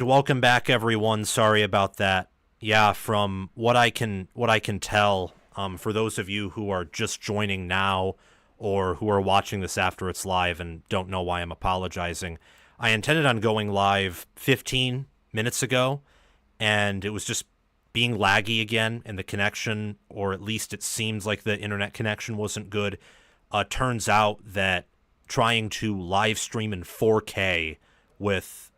Welcome back, everyone. Sorry about that. Yeah, from what I can tell, for those of you who are just joining now or who are watching this after it's live and don't know why I'm apologizing, I intended on going live 15 minutes ago, and it was just being laggy again, and the connection, or at least it seems like the internet connection wasn't good. Turns out that trying to live stream in 4K with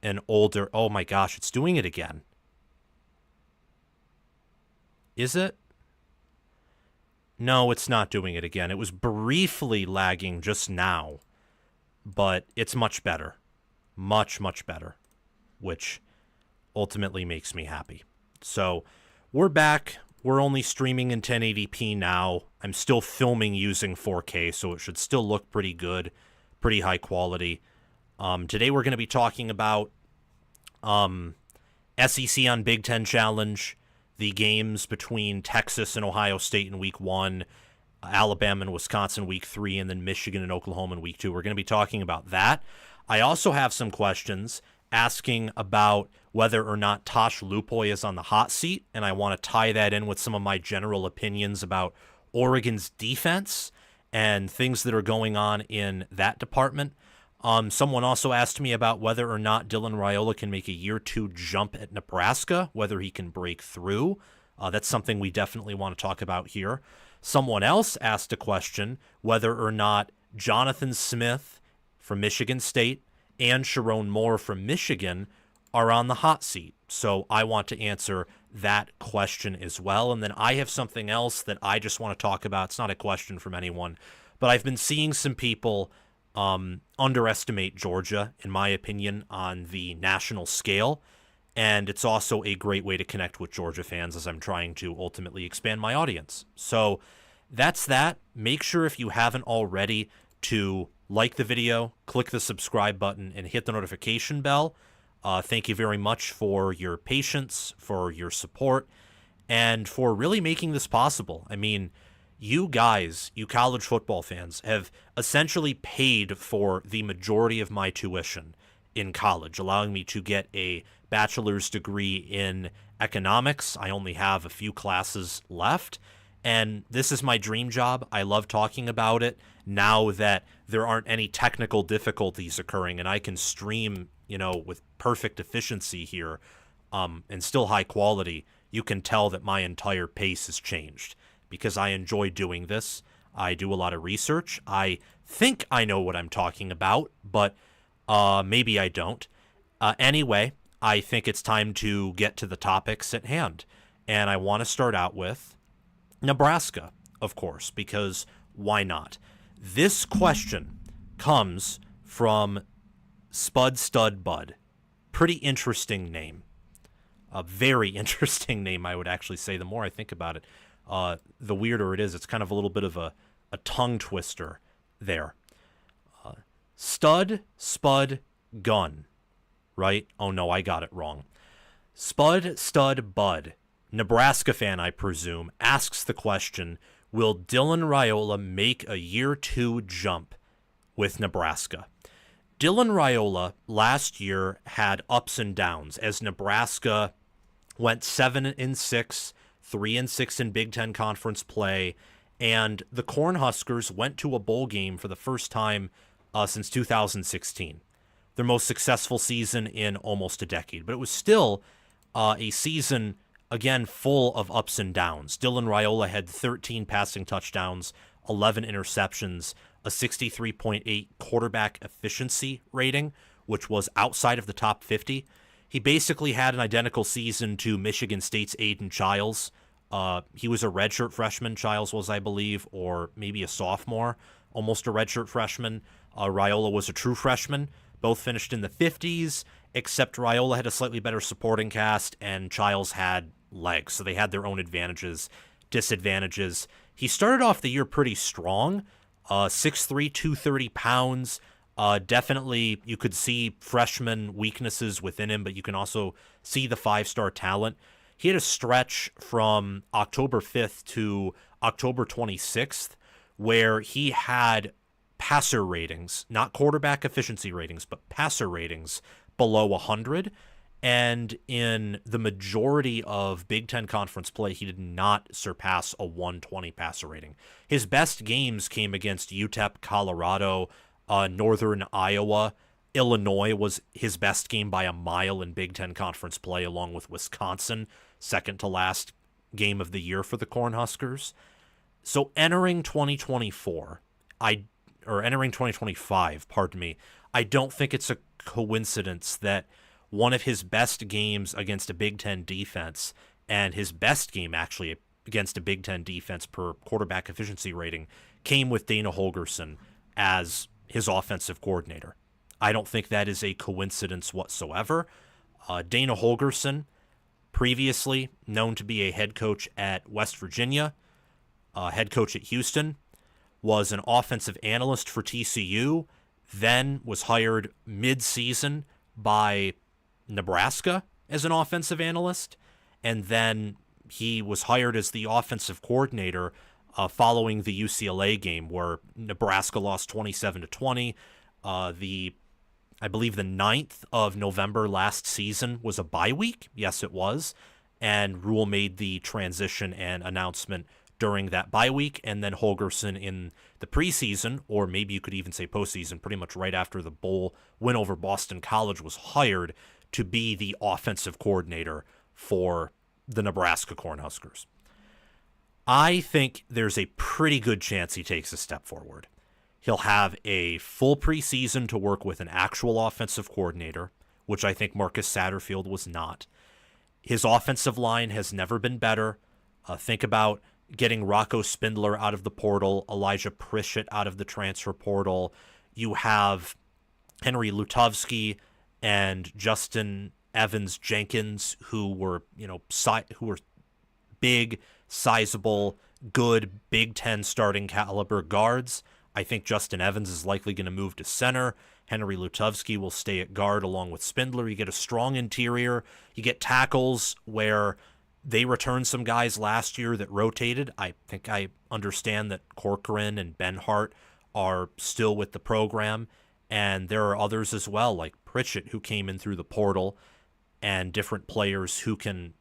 an older, oh my gosh, it's doing it again. Is it? No, it's not doing it again. It was briefly lagging just now, but it's much better. Much, much better, which ultimately makes me happy. So we're back. We're only streaming in 1080p now. I'm still filming using 4K, so it should still look pretty good, pretty high quality. Today we're going to be talking about SEC on Big Ten Challenge, the games between Texas and Ohio State in Week 1, Alabama and Wisconsin Week 3, and then Michigan and Oklahoma in Week 2. We're going to be talking about that. I also have some questions asking about whether or not Tosh Lupoy is on the hot seat, and I want to tie that in with some of my general opinions about Oregon's defense and things that are going on in that department. Someone also asked me about whether or not Dylan Raiola can make a year 2 jump at Nebraska, whether he can break through. That's something we definitely want to talk about here. Someone else asked a question whether or not Jonathan Smith from Michigan State and Sherrone Moore from Michigan are on the hot seat. So I want to answer that question as well. And then I have something else that I just want to talk about. It's not a question from anyone, but I've been seeing some people underestimate Georgia, in my opinion, on the national scale. And it's also a great way to connect with Georgia fans as I'm trying to ultimately expand my audience. So that's that. Make sure, if you haven't already, to like the video, click the subscribe button, and hit the notification bell. Thank you very much for your patience, for your support, and for really making this possible. I mean, you guys, you college football fans, have essentially paid for the majority of my tuition in college, allowing me to get a bachelor's degree in economics. I only have a few classes left, and this is my dream job. I love talking about it now that there aren't any technical difficulties occurring, and I can stream, with perfect efficiency here, and still high quality. You can tell that my entire pace has changed because I enjoy doing this. I do a lot of research. I think I know what I'm talking about, but maybe I don't. Anyway, I think it's time to get to the topics at hand. And I want to start out with Nebraska, of course, because why not? This question comes from Spud Stud Bud. Pretty interesting name. A very interesting name, I would actually say, the more I think about it. The weirder it is. It's kind of a little bit of a tongue twister there. Stud, Spud, Gun, right? Oh no, I got it wrong. Spud, Stud, Bud, Nebraska fan, I presume, asks the question, will Dylan Raiola make a year 2 jump with Nebraska? Dylan Raiola last year had ups and downs as Nebraska went 7-6, 3-6 in Big Ten Conference play, and the Cornhuskers went to a bowl game for the first time since 2016. Their most successful season in almost a decade. But it was still a season, again, full of ups and downs. Dylan Raiola had 13 passing touchdowns, 11 interceptions, a 63.8 quarterback efficiency rating, which was outside of the top 50. He basically had an identical season to Michigan State's Aiden Childs. He was a redshirt freshman, Childs was, I believe, or maybe a sophomore, almost a redshirt freshman. Raiola was a true freshman. Both finished in the 50s, except Raiola had a slightly better supporting cast, and Childs had legs, so they had their own advantages, disadvantages. He started off the year pretty strong, 6'3", 230 pounds. Definitely, you could see freshman weaknesses within him, but you can also see the 5-star talent. He had a stretch from October 5th to October 26th where he had passer ratings, not quarterback efficiency ratings, but passer ratings below 100. And in the majority of Big Ten Conference play, he did not surpass a 120 passer rating. His best games came against UTEP, Colorado, Northern Iowa. Illinois was his best game by a mile in Big Ten Conference play, along with Wisconsin, second to last game of the year for the Cornhuskers. So entering 2024, entering 2025, pardon me, I don't think it's a coincidence that one of his best games against a Big Ten defense, and his best game actually against a Big Ten defense per quarterback efficiency rating, came with Dana Holgorsen as his offensive coordinator. I don't think that is a coincidence whatsoever. Dana Holgorsen, previously known to be a head coach at West Virginia, head coach at Houston, was an offensive analyst for TCU, then was hired mid-season by Nebraska as an offensive analyst, and then he was hired as the offensive coordinator following the UCLA game where Nebraska lost 27-20. I believe the 9th of November last season was a bye week. Yes, it was. And Rule made the transition and announcement during that bye week, and then Holgorsen in the preseason, or maybe you could even say postseason, pretty much right after the bowl win over Boston College, was hired to be the offensive coordinator for the Nebraska Cornhuskers. I think there's a pretty good chance he takes a step forward. He'll have a full preseason to work with an actual offensive coordinator, which I think Marcus Satterfield was not. His offensive line has never been better. Think about getting Rocco Spindler out of the portal, Elijah Pritchett out of the transfer portal. You have Henry Lutovsky and Justin Evans Jenkins, who were big, sizable, good Big Ten starting caliber guards. I think Justin Evans is likely going to move to center. Henry Lutovsky will stay at guard along with Spindler. You get a strong interior. You get tackles where they returned some guys last year that rotated. I think I understand that Corcoran and Benhart are still with the program, and there are others as well, like Pritchett, who came in through the portal, and different players who can,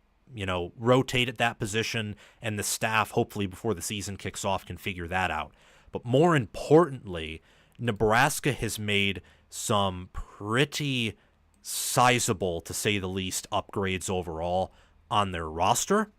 rotate at that position, and the staff, hopefully before the season kicks off, can figure that out. But more importantly, Nebraska has made some pretty sizable, to say the least, upgrades overall on their roster.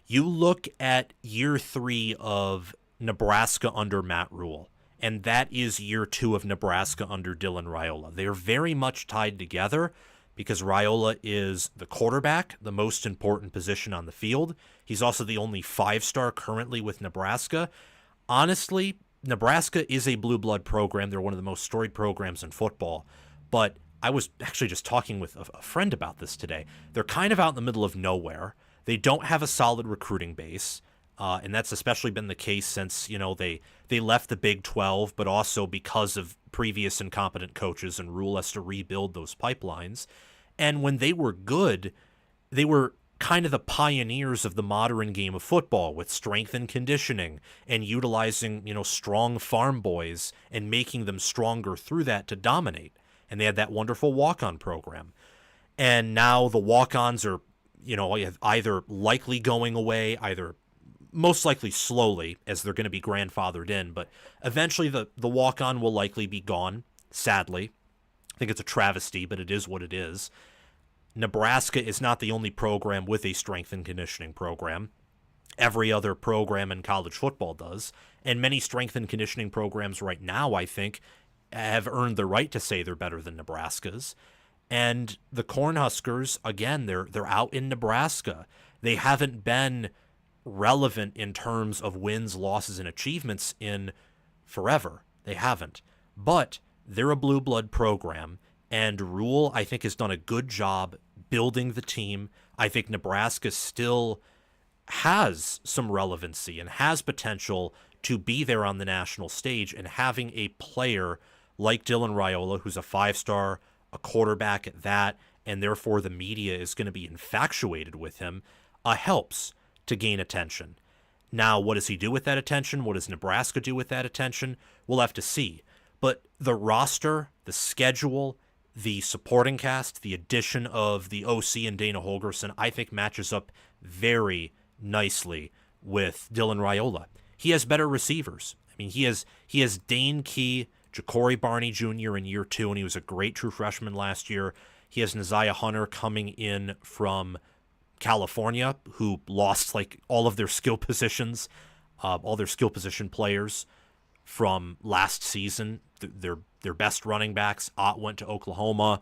You look at year 3 of Nebraska under Matt Rule, and that is year 2 of Nebraska under Dylan Raiola. They are very much tied together because Raiola is the quarterback, the most important position on the field. He's also the only 5-star currently with Nebraska. Honestly, Nebraska is a blue blood program. They're one of the most storied programs in football. But I was actually just talking with a friend about this today. They're kind of out in the middle of nowhere. They don't have a solid recruiting base, and that's especially been the case since they left the Big 12, but also because of previous incompetent coaches, and Rule has to rebuild those pipelines. And when they were good, they were kind of the pioneers of the modern game of football with strength and conditioning and utilizing, strong farm boys and making them stronger through that to dominate. And they had that wonderful walk-on program. And now the walk-ons are, either likely going away, either most likely slowly, as they're going to be grandfathered in, but eventually the walk-on will likely be gone, sadly. I think it's a travesty, but it is what it is. Nebraska is not the only program with a strength and conditioning program. Every other program in college football does, and many strength and conditioning programs right now, I think, have earned the right to say they're better than Nebraska's. And the Cornhuskers, again, they're out in Nebraska. They haven't been relevant in terms of wins, losses, and achievements in forever. They haven't. But they're a blue blood program, and Rule, I think, has done a good job building the team. I think Nebraska still has some relevancy and has potential to be there on the national stage, and having a player like Dylan Raiola, who's a 5-star, a quarterback at that, and therefore the media is going to be infatuated with him, helps to gain attention. Now, what does he do with that attention? What does Nebraska do with that attention? We'll have to see. But the roster, the schedule, the supporting cast, the addition of the OC and Dana Holgerson, I think matches up very nicely with Dylan Raiola. He has better receivers. I mean, he has Dane Key, Ja'Cory Barney Jr. in year 2, and he was a great true freshman last year. He has Neziah Hunter coming in from California, who lost like all of their skill positions, all their skill position players from last season. Their best running backs, Ott went to Oklahoma,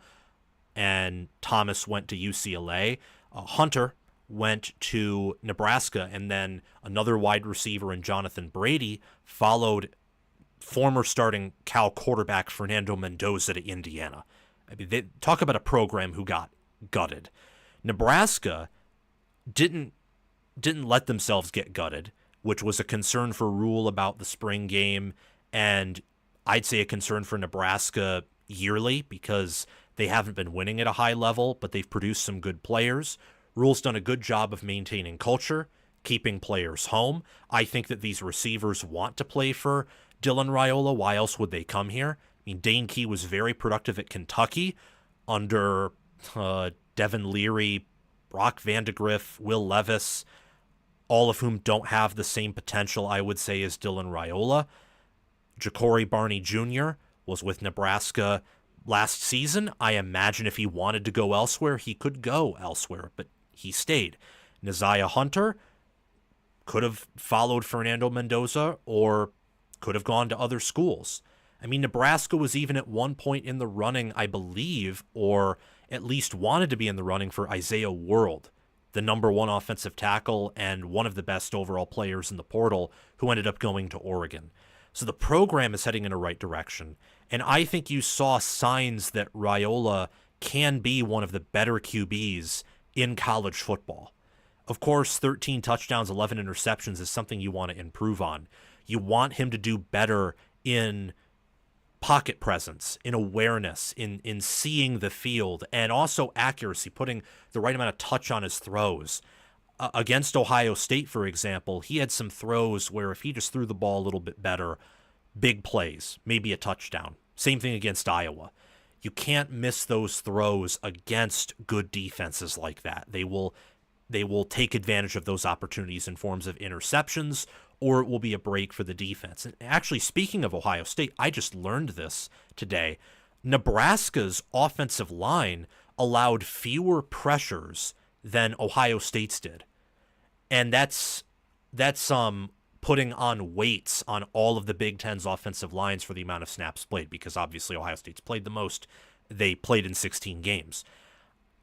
and Thomas went to UCLA. Hunter went to Nebraska, and then another wide receiver in Jonathan Brady followed former starting Cal quarterback Fernando Mendoza to Indiana. I mean, they talk about a program who got gutted. Nebraska didn't let themselves get gutted, which was a concern for Rule about the spring game, and I'd say a concern for Nebraska yearly because they haven't been winning at a high level, but they've produced some good players. Rule's done a good job of maintaining culture, keeping players home. I think that these receivers want to play for Dylan Raiola. Why else would they come here? I mean, Dane Key was very productive at Kentucky under Devin Leary, Brock Vandegrift, Will Levis, all of whom don't have the same potential, I would say, as Dylan Raiola. Ja'Cory Barney Jr. was with Nebraska last season. I imagine if he wanted to go elsewhere, he could go elsewhere, but he stayed. Neziah Hunter could have followed Fernando Mendoza or could have gone to other schools. I mean, Nebraska was even at one point in the running, I believe, or at least wanted to be in the running for Isaiah World, the number 1 offensive tackle and one of the best overall players in the portal, who ended up going to Oregon. So the program is heading in the right direction. And I think you saw signs that Raiola can be one of the better QBs in college football. Of course, 13 touchdowns, 11 interceptions is something you want to improve on. You want him to do better in pocket presence, in awareness, in seeing the field, and also accuracy, putting the right amount of touch on his throws. Against Ohio State, for example, he had some throws where if he just threw the ball a little bit better, big plays, maybe a touchdown. Same thing against Iowa. You can't miss those throws against good defenses like that. They will take advantage of those opportunities in forms of interceptions, or it will be a break for the defense. And actually, speaking of Ohio State, I just learned this today. Nebraska's offensive line allowed fewer pressures than Ohio State's did. And that's putting on weights on all of the Big Ten's offensive lines for the amount of snaps played, because obviously Ohio State's played the most. They played in 16 games.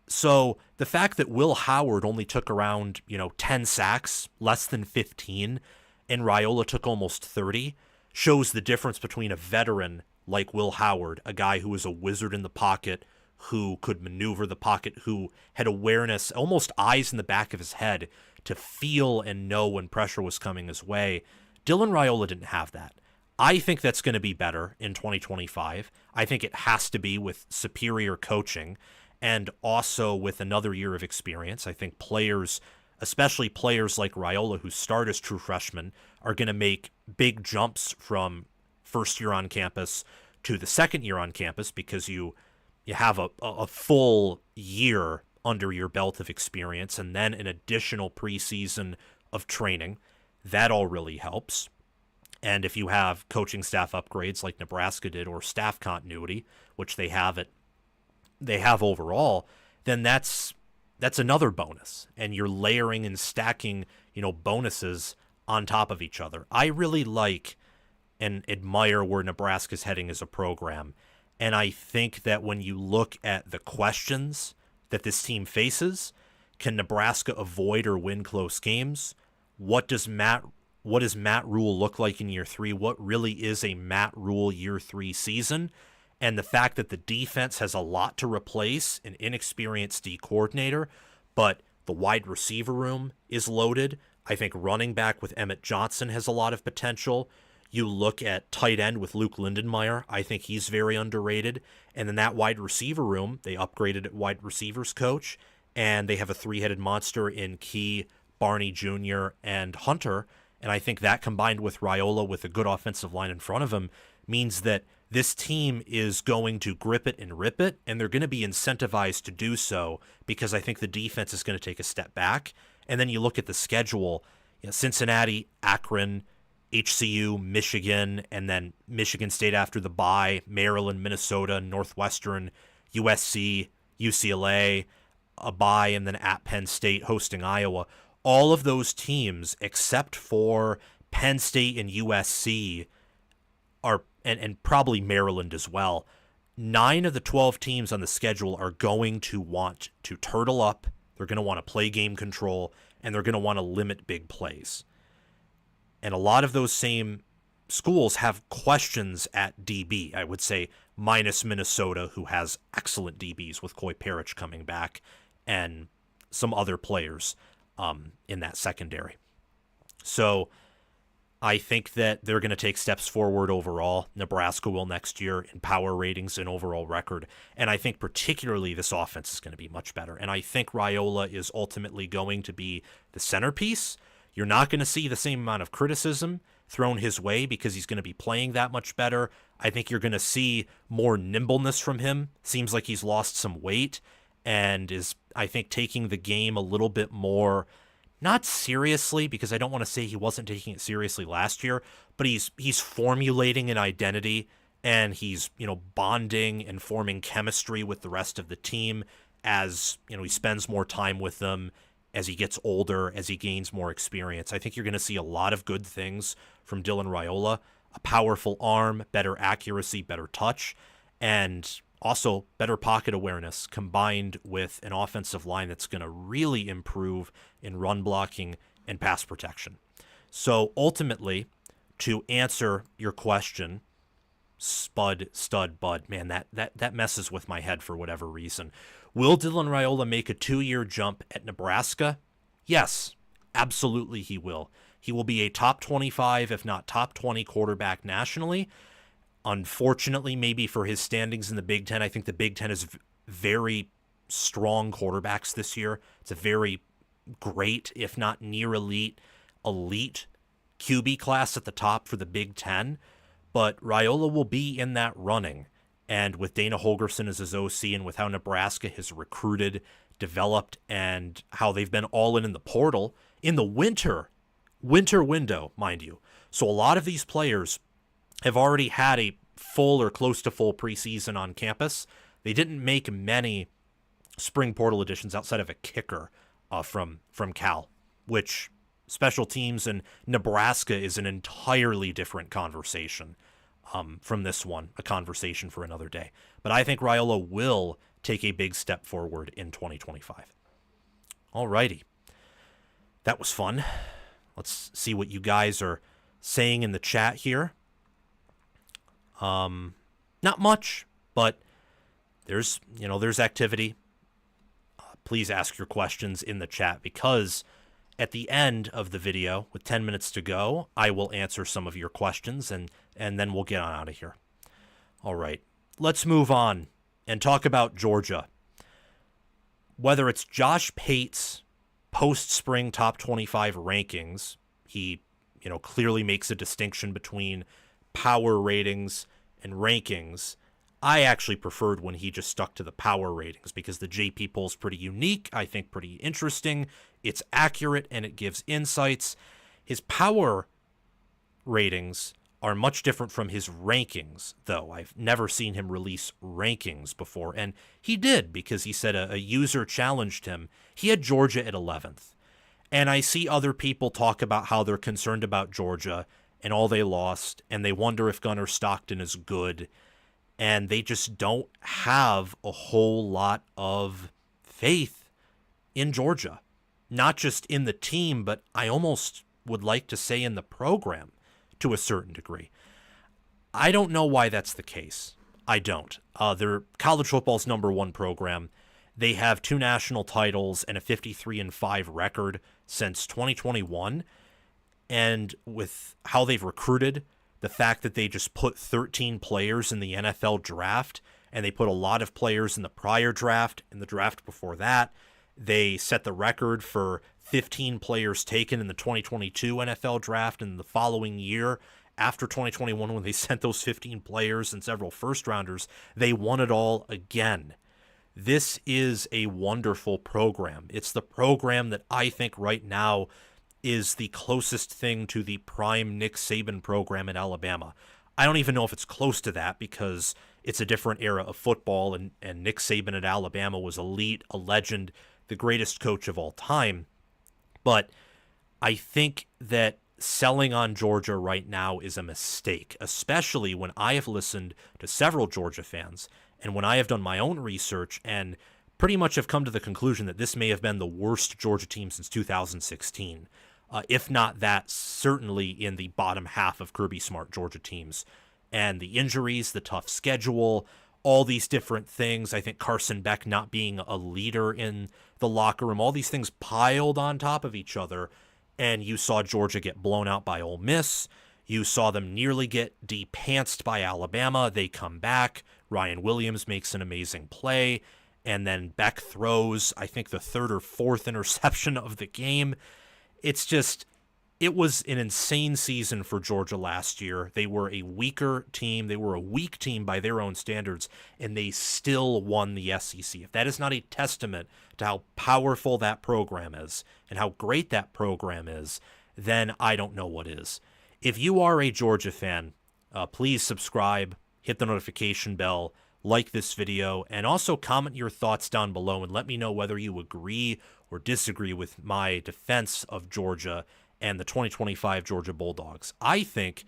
So the fact that Will Howard only took around, 10 sacks, less than 15, and Raiola took almost 30, shows the difference between a veteran like Will Howard, a guy who was a wizard in the pocket, who could maneuver the pocket, who had awareness, almost eyes in the back of his head to feel and know when pressure was coming his way. Dylan Raiola didn't have that. I think that's going to be better in 2025. I think it has to be with superior coaching and also with another year of experience. I think players, especially players like Raiola, who start as true freshmen, are going to make big jumps from first year on campus to the second year on campus because you have a full year under your belt of experience and then an additional preseason of training. That all really helps. And if you have coaching staff upgrades like Nebraska did, or staff continuity, which they have overall, then that's another bonus. And you're layering and stacking, bonuses on top of each other. I really like and admire where Nebraska's heading as a program. And I think that when you look at the questions that this team faces, can Nebraska avoid or win close games? What does Matt Rule look like in year 3? What really is a Matt Rule year 3 season? And the fact that the defense has a lot to replace, an inexperienced D coordinator, but the wide receiver room is loaded. I think running back with Emmett Johnson has a lot of potential. You look at tight end with Luke Lindenmeyer. I think he's very underrated. And then that wide receiver room, they upgraded at wide receivers coach, and they have a 3-headed monster in Key, Barney Jr., and Hunter. And I think that combined with Raiola with a good offensive line in front of him means that this team is going to grip it and rip it, and they're going to be incentivized to do so because I think the defense is going to take a step back. And then you look at the schedule, Cincinnati, Akron, HCU, Michigan, and then Michigan State after the bye, Maryland, Minnesota, Northwestern, USC, UCLA, a bye, and then at Penn State hosting Iowa. All of those teams, except for Penn State and USC, are and probably Maryland as well. 9 of the 12 teams on the schedule are going to want to turtle up. They're going to want to play game control, and they're going to want to limit big plays. And a lot of those same schools have questions at DB, I would say, minus Minnesota, who has excellent DBs with Coy Parrish coming back and some other players in that secondary. So I think that they're going to take steps forward overall. Nebraska will next year in power ratings and overall record. And I think particularly this offense is going to be much better. And I think Raiola is ultimately going to be the centerpiece. You're not going to see the same amount of criticism thrown his way because he's going to be playing that much better. I think you're going to see more nimbleness from him. Seems like he's lost some weight and is, I think, taking the game a little bit more, not seriously, because I don't want to say he wasn't taking it seriously last year, but he's formulating an identity, and he's, bonding and forming chemistry with the rest of the team as, he spends more time with them, as he gets older, as he gains more experience. I think you're going to see a lot of good things from Dylan Raiola, a powerful arm, better accuracy, better touch, and also better pocket awareness combined with an offensive line that's going to really improve in run blocking and pass protection. So ultimately, to answer your question, Spud, Stud, Bud, man, that messes with my head for whatever reason. Will Dylan Raiola make a 2-year jump at Nebraska? Yes, absolutely he will. He will be a top 25, if not top 20 quarterback nationally. Unfortunately, maybe for his standings in the Big Ten, I think the Big Ten is very strong quarterbacks this year. It's a very great, if not near elite QB class at the top for the Big Ten. But Raiola will be in that running. And with Dana Holgorsen as his OC and with how Nebraska has recruited, developed, and how they've been all in the portal in the winter window, mind you. So a lot of these players have already had a full or close to full preseason on campus. They didn't make many spring portal additions outside of a kicker from Cal, which special teams in Nebraska is an entirely different conversation from this one, a conversation for another day. But I think Raiola will take a big step forward in 2025. All righty. That was fun. Let's see what you guys are saying in the chat here. Not much, but there's activity. Please ask your questions in the chat, because at the end of the video, with 10 minutes to go, I will answer some of your questions, and then we'll get on out of here. All right, let's move on and talk about Georgia. Whether it's Josh Pate's post-spring top 25 rankings, he clearly makes a distinction between power ratings and rankings. I actually preferred when he just stuck to the power ratings, because the JP poll is pretty unique, I think pretty interesting. It's accurate and it gives insights. His power ratings are much different from his rankings, though. I've never seen him release rankings before, and he did, because he said a user challenged him. He had Georgia at 11th, and I see other people talk about how they're concerned about Georgia and all they lost, and they wonder if Gunnar Stockton is good, and they just don't have a whole lot of faith in Georgia. Not just in the team, but I almost would like to say in the program to a certain degree. I don't know why that's the case. I don't. They're college football's #1 program. They have 2 national titles and a 53-5 record since 2021. And with how they've recruited, the fact that they just put 13 players in the NFL draft, and they put a lot of players in the prior draft and the draft before that, they set the record for 15 players taken in the 2022 NFL draft and the following year after 2021 when they sent those 15 players and several first-rounders, they won it all again. This is a wonderful program. It's the program that I think right now is the closest thing to the prime Nick Saban program in Alabama. I don't even know if it's close to that because it's a different era of football, and Nick Saban at Alabama was elite, a legend, the greatest coach of all time. But I think that selling on Georgia right now is a mistake, especially when I have listened to several Georgia fans and when I have done my own research and pretty much have come to the conclusion that this may have been the worst Georgia team since 2016. If not that, certainly in the bottom half of Kirby Smart Georgia teams. And the injuries, the tough schedule, all these different things, I think Carson Beck not being a leader in the locker room, all these things piled on top of each other, and you saw Georgia get blown out by Ole Miss. You saw them nearly get de-pantsed by Alabama. They come back. Ryan Williams makes an amazing play, and then Beck throws, I think, the third or fourth interception of the game. It's just, it was an insane season for Georgia last year. They were a weaker team. They were a weak team by their own standards, and they still won the SEC. If that is not a testament to how powerful that program is and how great that program is, then I don't know what is. If you are a Georgia fan, please subscribe, hit the notification bell, like this video, and also comment your thoughts down below and let me know whether you agree or disagree with my defense of Georgia and the 2025 Georgia Bulldogs. I think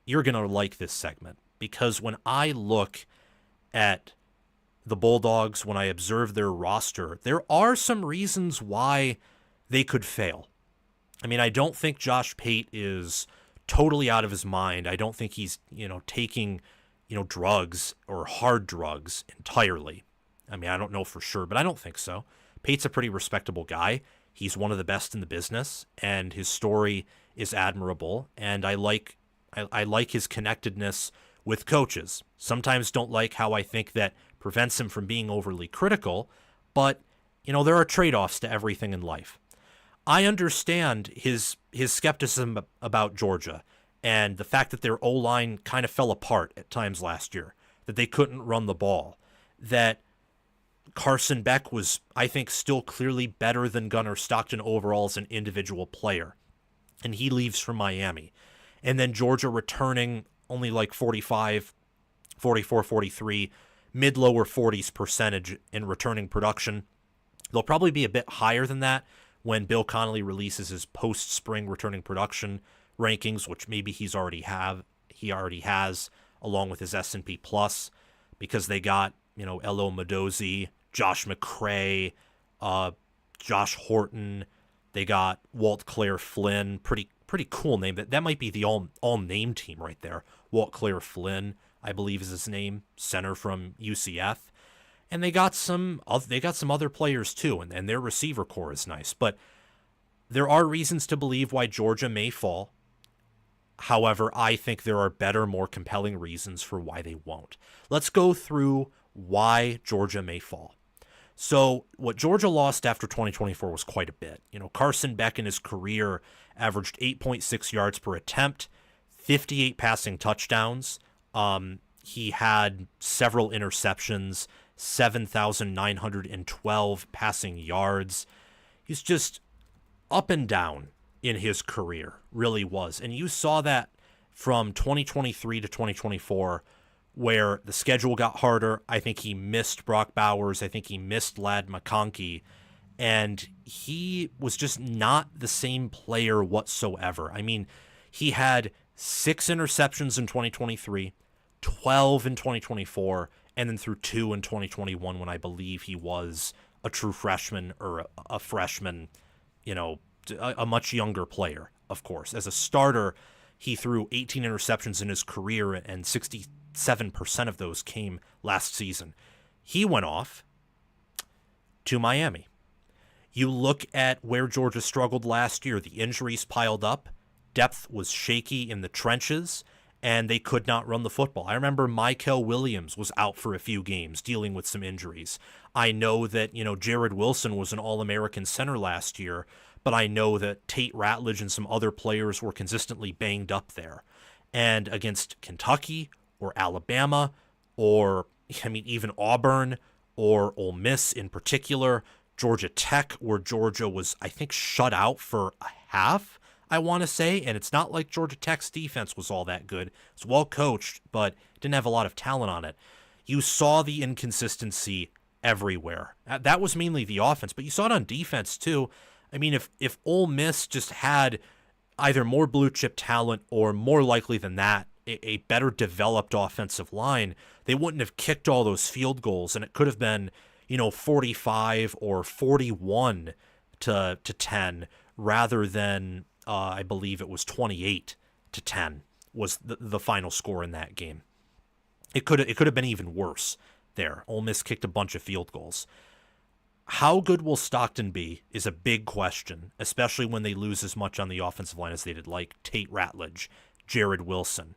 you're going to like this segment because when I look at the Bulldogs, when I observe their roster, there are some reasons why they could fail. I mean, I don't think Josh Pate is totally out of his mind. I don't think he's, taking, drugs or hard drugs entirely. I mean, I don't know for sure, but I don't think so. Pate's a pretty respectable guy. He's one of the best in the business, and his story is admirable, and I like his connectedness with coaches. Sometimes don't like how I think that prevents him from being overly critical, but, there are trade-offs to everything in life. I understand his skepticism about Georgia and the fact that their O-line kind of fell apart at times last year, that they couldn't run the ball, that Carson Beck was, I think, still clearly better than Gunnar Stockton overall as an individual player, and he leaves for Miami. And then Georgia returning only like 45, 44, 43, mid-lower 40s percentage in returning production. They'll probably be a bit higher than that when Bill Connolly releases his post-spring returning production rankings, which maybe he already has, along with his S&P Plus, because they got, Elo Mendoza, Josh McCray, Josh Horton. They got Walt Claire Flynn. Pretty cool name. That might be the all name team right there. Walt Claire Flynn, I believe, is his name, center from UCF. And they got some other players too, and their receiver core is nice. But there are reasons to believe why Georgia may fall. However, I think there are better, more compelling reasons for why they won't. Let's go through why Georgia may fall. So what Georgia lost after 2024 was quite a bit. Carson Beck in his career averaged 8.6 yards per attempt, 58 passing touchdowns. He had several interceptions, 7,912 passing yards. He's just up and down in his career, really was. And you saw that from 2023 to 2024, where the schedule got harder. I think he missed Brock Bowers. I think he missed Ladd McConkey. And he was just not the same player whatsoever. I mean, he had 6 interceptions in 2023, 12 in 2024, and then threw 2 in 2021 when I believe he was a true freshman or a freshman, a much younger player, of course. As a starter, he threw 18 interceptions in his career, and 67% of those came last season. He went off to Miami. You look at where Georgia struggled last year. The injuries piled up. Depth was shaky in the trenches, and they could not run the football. I remember Mykel Williams was out for a few games dealing with some injuries. I know that, Jared Wilson was an All-American center last year, but I know that Tate Ratledge and some other players were consistently banged up there. And against Kentucky or Alabama or, even Auburn or Ole Miss in particular, Georgia Tech, where Georgia was, I think, shut out for a half, I want to say. And it's not like Georgia Tech's defense was all that good. It's well coached, but didn't have a lot of talent on it. You saw the inconsistency everywhere. That was mainly the offense, but you saw it on defense too. If Ole Miss just had either more blue chip talent or, more likely than that, a better developed offensive line, they wouldn't have kicked all those field goals, and it could have been 45 or 41 to 10 rather than I believe it was 28 to 10 was the final score in that game. It could have been even worse there. Ole Miss kicked a bunch of field goals. How good will Stockton be is a big question, especially when they lose as much on the offensive line as they did, like Tate Ratledge, Jared Wilson.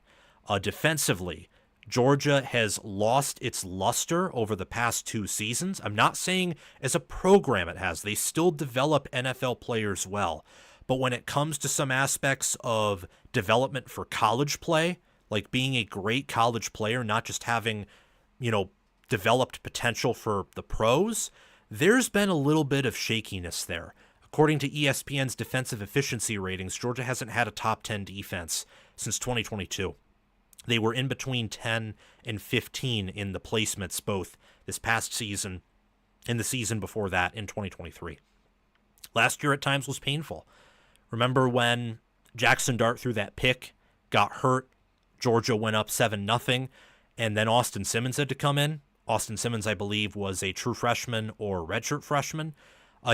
Defensively, Georgia has lost its luster over the past 2 seasons. I'm not saying as a program it has. They still develop NFL players well. But when it comes to some aspects of development for college play, like being a great college player, not just having, developed potential for the pros, there's been a little bit of shakiness there. According to ESPN's defensive efficiency ratings, Georgia hasn't had a top 10 defense since 2022. They were in between 10 and 15 in the placements both this past season and the season before that in 2023. Last year at times was painful. Remember when Jackson Dart threw that pick, got hurt, Georgia went up 7-0, and then Austin Simmons had to come in? Austin Simmons, I believe, was a true freshman or redshirt freshman.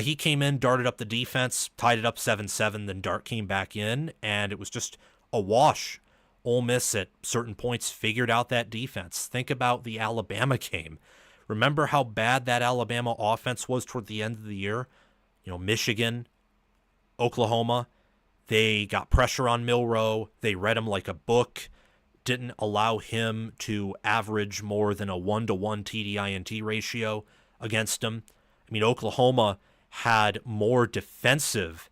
He came in, darted up the defense, tied it up 7-7, then Dart came back in, and it was just a wash. Ole Miss at certain points figured out that defense. Think about the Alabama game. Remember how bad that Alabama offense was toward the end of the year? Michigan, Oklahoma, they got pressure on Milroe. They read him like a book. Didn't allow him to average more than a 1-to-1 TDINT ratio against him. Oklahoma had more defensive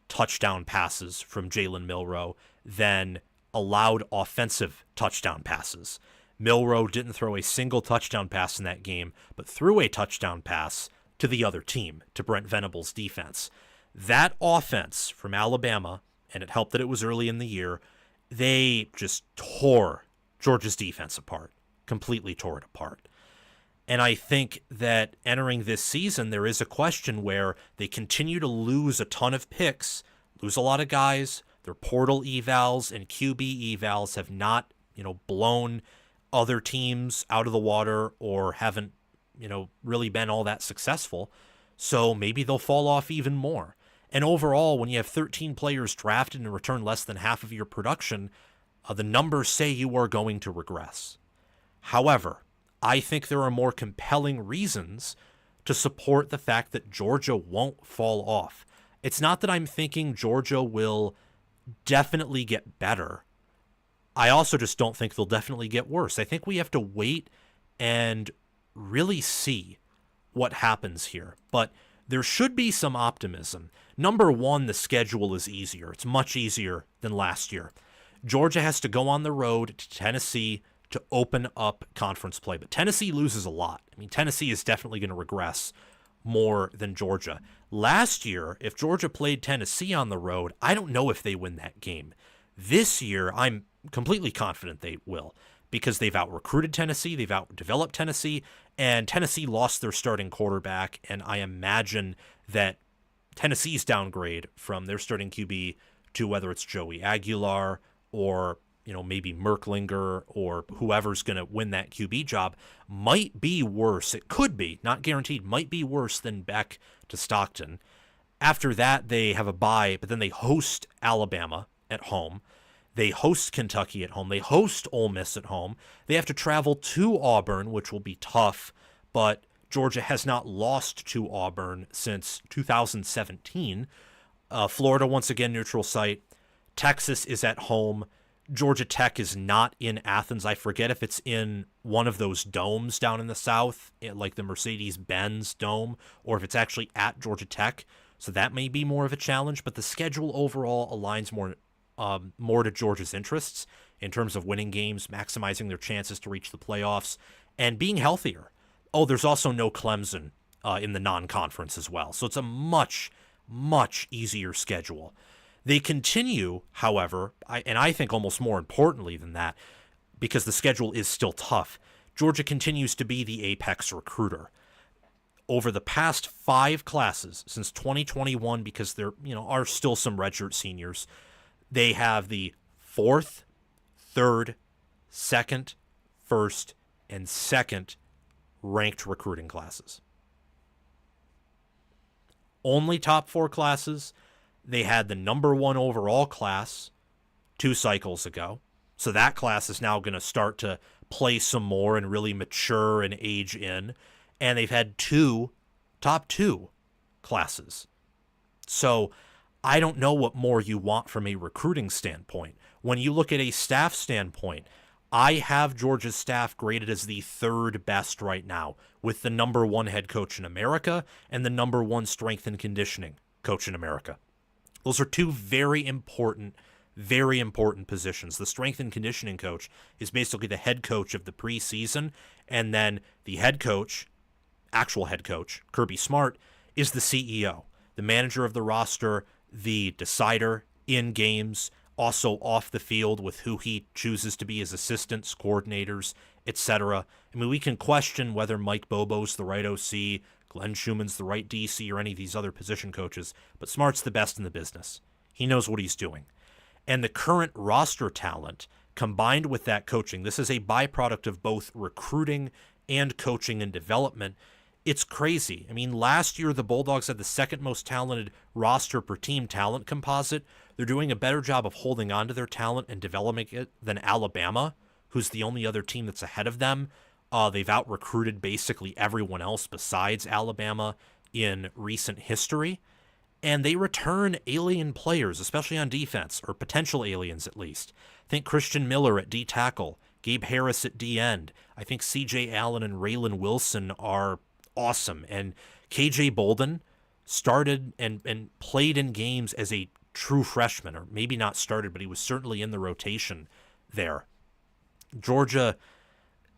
touchdown passes from Jalen Milroe than allowed offensive touchdown passes. Milroe didn't throw a single touchdown pass in that game, but threw a touchdown pass to the other team, to Brent Venables' defense. That offense from Alabama, and it helped that it was early in the year, they just tore Georgia's defense apart, completely tore it apart. And I think that entering this season, there is a question where they continue to lose a ton of picks, lose a lot of guys. Their portal evals and QB evals have not, blown other teams out of the water or haven't, really been all that successful. So maybe they'll fall off even more. And overall, when you have 13 players drafted and return less than half of your production, the numbers say you are going to regress. However, I think there are more compelling reasons to support the fact that Georgia won't fall off. It's not that I'm thinking Georgia will definitely get better. I also just don't think they'll definitely get worse. I think we have to wait and really see what happens here. But there should be some optimism. Number one, the schedule is easier. It's much easier than last year. Georgia has to go on the road to Tennessee to open up conference play. But Tennessee loses a lot. Tennessee is definitely going to regress more than Georgia. Last year, if Georgia played Tennessee on the road, I don't know if they win that game. This year, I'm completely confident they will, because they've out-recruited Tennessee, they've out-developed Tennessee, and Tennessee lost their starting quarterback, and I imagine that Tennessee's downgrade from their starting QB to whether it's Joey Aguilar or maybe Merklinger or whoever's going to win that QB job might be worse. It could be, not guaranteed, might be worse than Beck to Stockton. After that, they have a bye, but then they host Alabama at home. They host Kentucky at home. They host Ole Miss at home. They have to travel to Auburn, which will be tough, but Georgia has not lost to Auburn since 2017. Florida, once again, neutral site. Texas is at home. Georgia Tech is not in Athens. I forget if it's in one of those domes down in the South, like the Mercedes-Benz Dome, or if it's actually at Georgia Tech. So that may be more of a challenge, but the schedule overall aligns more to Georgia's interests. in terms of winning games, maximizing their chances to reach the playoffs, and being healthier. Oh, there's also no Clemson in the non-conference as well. So it's a much, much easier schedule. They continue, however, and I think almost more importantly than that, because the schedule is still tough, Georgia continues to be the apex recruiter. Over the past 5 classes since 2021, because there are still some redshirt seniors, they have the 4th, 3rd, 2nd, 1st, and 2nd ranked recruiting classes. Only top 4 classes. They had the number 1 overall class 2 cycles ago. So that class is now going to start to play some more and really mature and age in. And they've had 2 top 2 classes. So I don't know what more you want from a recruiting standpoint. When you look at a staff standpoint, I have Georgia's staff graded as the 3rd best right now, with the number 1 head coach in America and the number 1 strength and conditioning coach in America. Those are 2 very important positions. The strength and conditioning coach is basically the head coach of the preseason, and then the head coach, actual head coach, Kirby Smart, is the CEO, the manager of the roster, the decider in games, also off the field with who he chooses to be his assistants, coordinators, etc. I mean, we can question whether Mike Bobo's the right OC, Glenn Schumann's the right DC, or any of these other position coaches, but Smart's the best in the business. He knows what he's doing. And the current roster talent, combined with that coaching, this is a byproduct of both recruiting and coaching and development. It's crazy. I mean, last year the Bulldogs had the 2nd most talented roster per team talent composite. They're doing a better job of holding on to their talent and developing it than Alabama, who's the only other team that's ahead of them. They've out-recruited basically everyone else besides Alabama in recent history. And they return alien players, especially on defense, or potential aliens at least. Think Christian Miller at D-tackle, Gabe Harris at D-end. I think C.J. Allen and Raylan Wilson are awesome. And K.J. Bolden started and played in games as a true freshman, or maybe not started, but he was certainly in the rotation there. Georgia,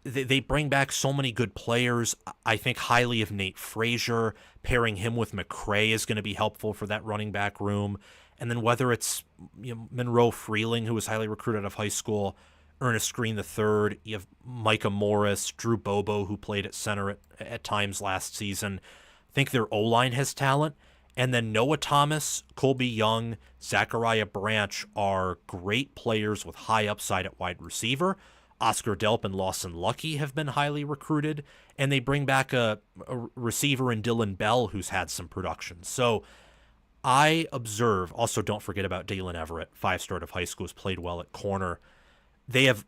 they bring back so many good players. I think highly of Nate Frazier. Pairing him with McCray is going to be helpful for that running back room. And then whether it's Monroe Freeling, who was highly recruited out of high school, Ernest Green III, you have Micah Morris, Drew Bobo, who played at center at times last season. I think their O-line has talent. And then Noah Thomas, Colby Young, Zachariah Branch are great players with high upside at wide receiver. Oscar Delp and Lawson Lucky have been highly recruited, and they bring back a receiver in Dylan Bell who's had some production. So I observe, also don't forget about Dalen Everett, 5-star out of high school, has played well at corner. They have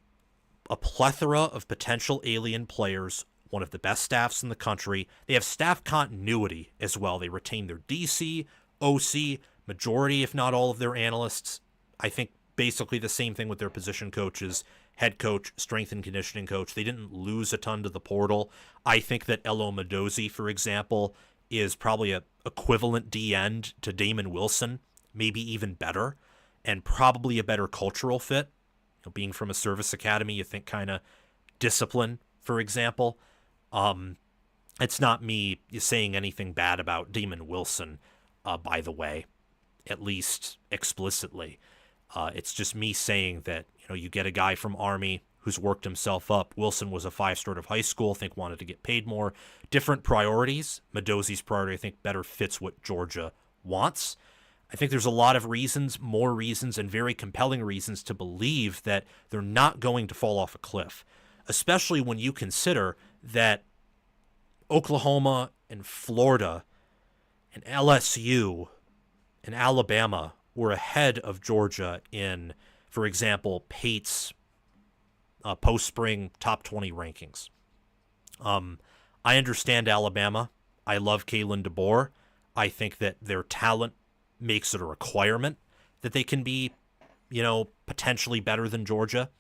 a plethora of potential alien players, one of the best staffs in the country. They have staff continuity as well. They retain their DC, OC, majority, if not all of their analysts. I think basically the same thing with their position coaches, head coach, strength and conditioning coach. They didn't lose a ton to the portal. I think that Elo Mendozi, for example, is probably a equivalent D-end to Damon Wilson, maybe even better, and probably a better cultural fit. Being from a service academy, you think kind of discipline, for example. It's not me saying anything bad about Damon Wilson, by the way, at least explicitly. It's just me saying that, you get a guy from Army who's worked himself up. Wilson was a 5-star out of high school, I think wanted to get paid more. Different priorities. Mendozi's priority, I think, better fits what Georgia wants. I think there's a lot of reasons, more reasons, and very compelling reasons to believe that they're not going to fall off a cliff, especially when you consider that Oklahoma and Florida and LSU and Alabama were ahead of Georgia in, for example, Pate's post-spring top 20 rankings. I understand Alabama. I love Kalen DeBoer. I think that their talent makes it a requirement that they can be, potentially better than Georgia.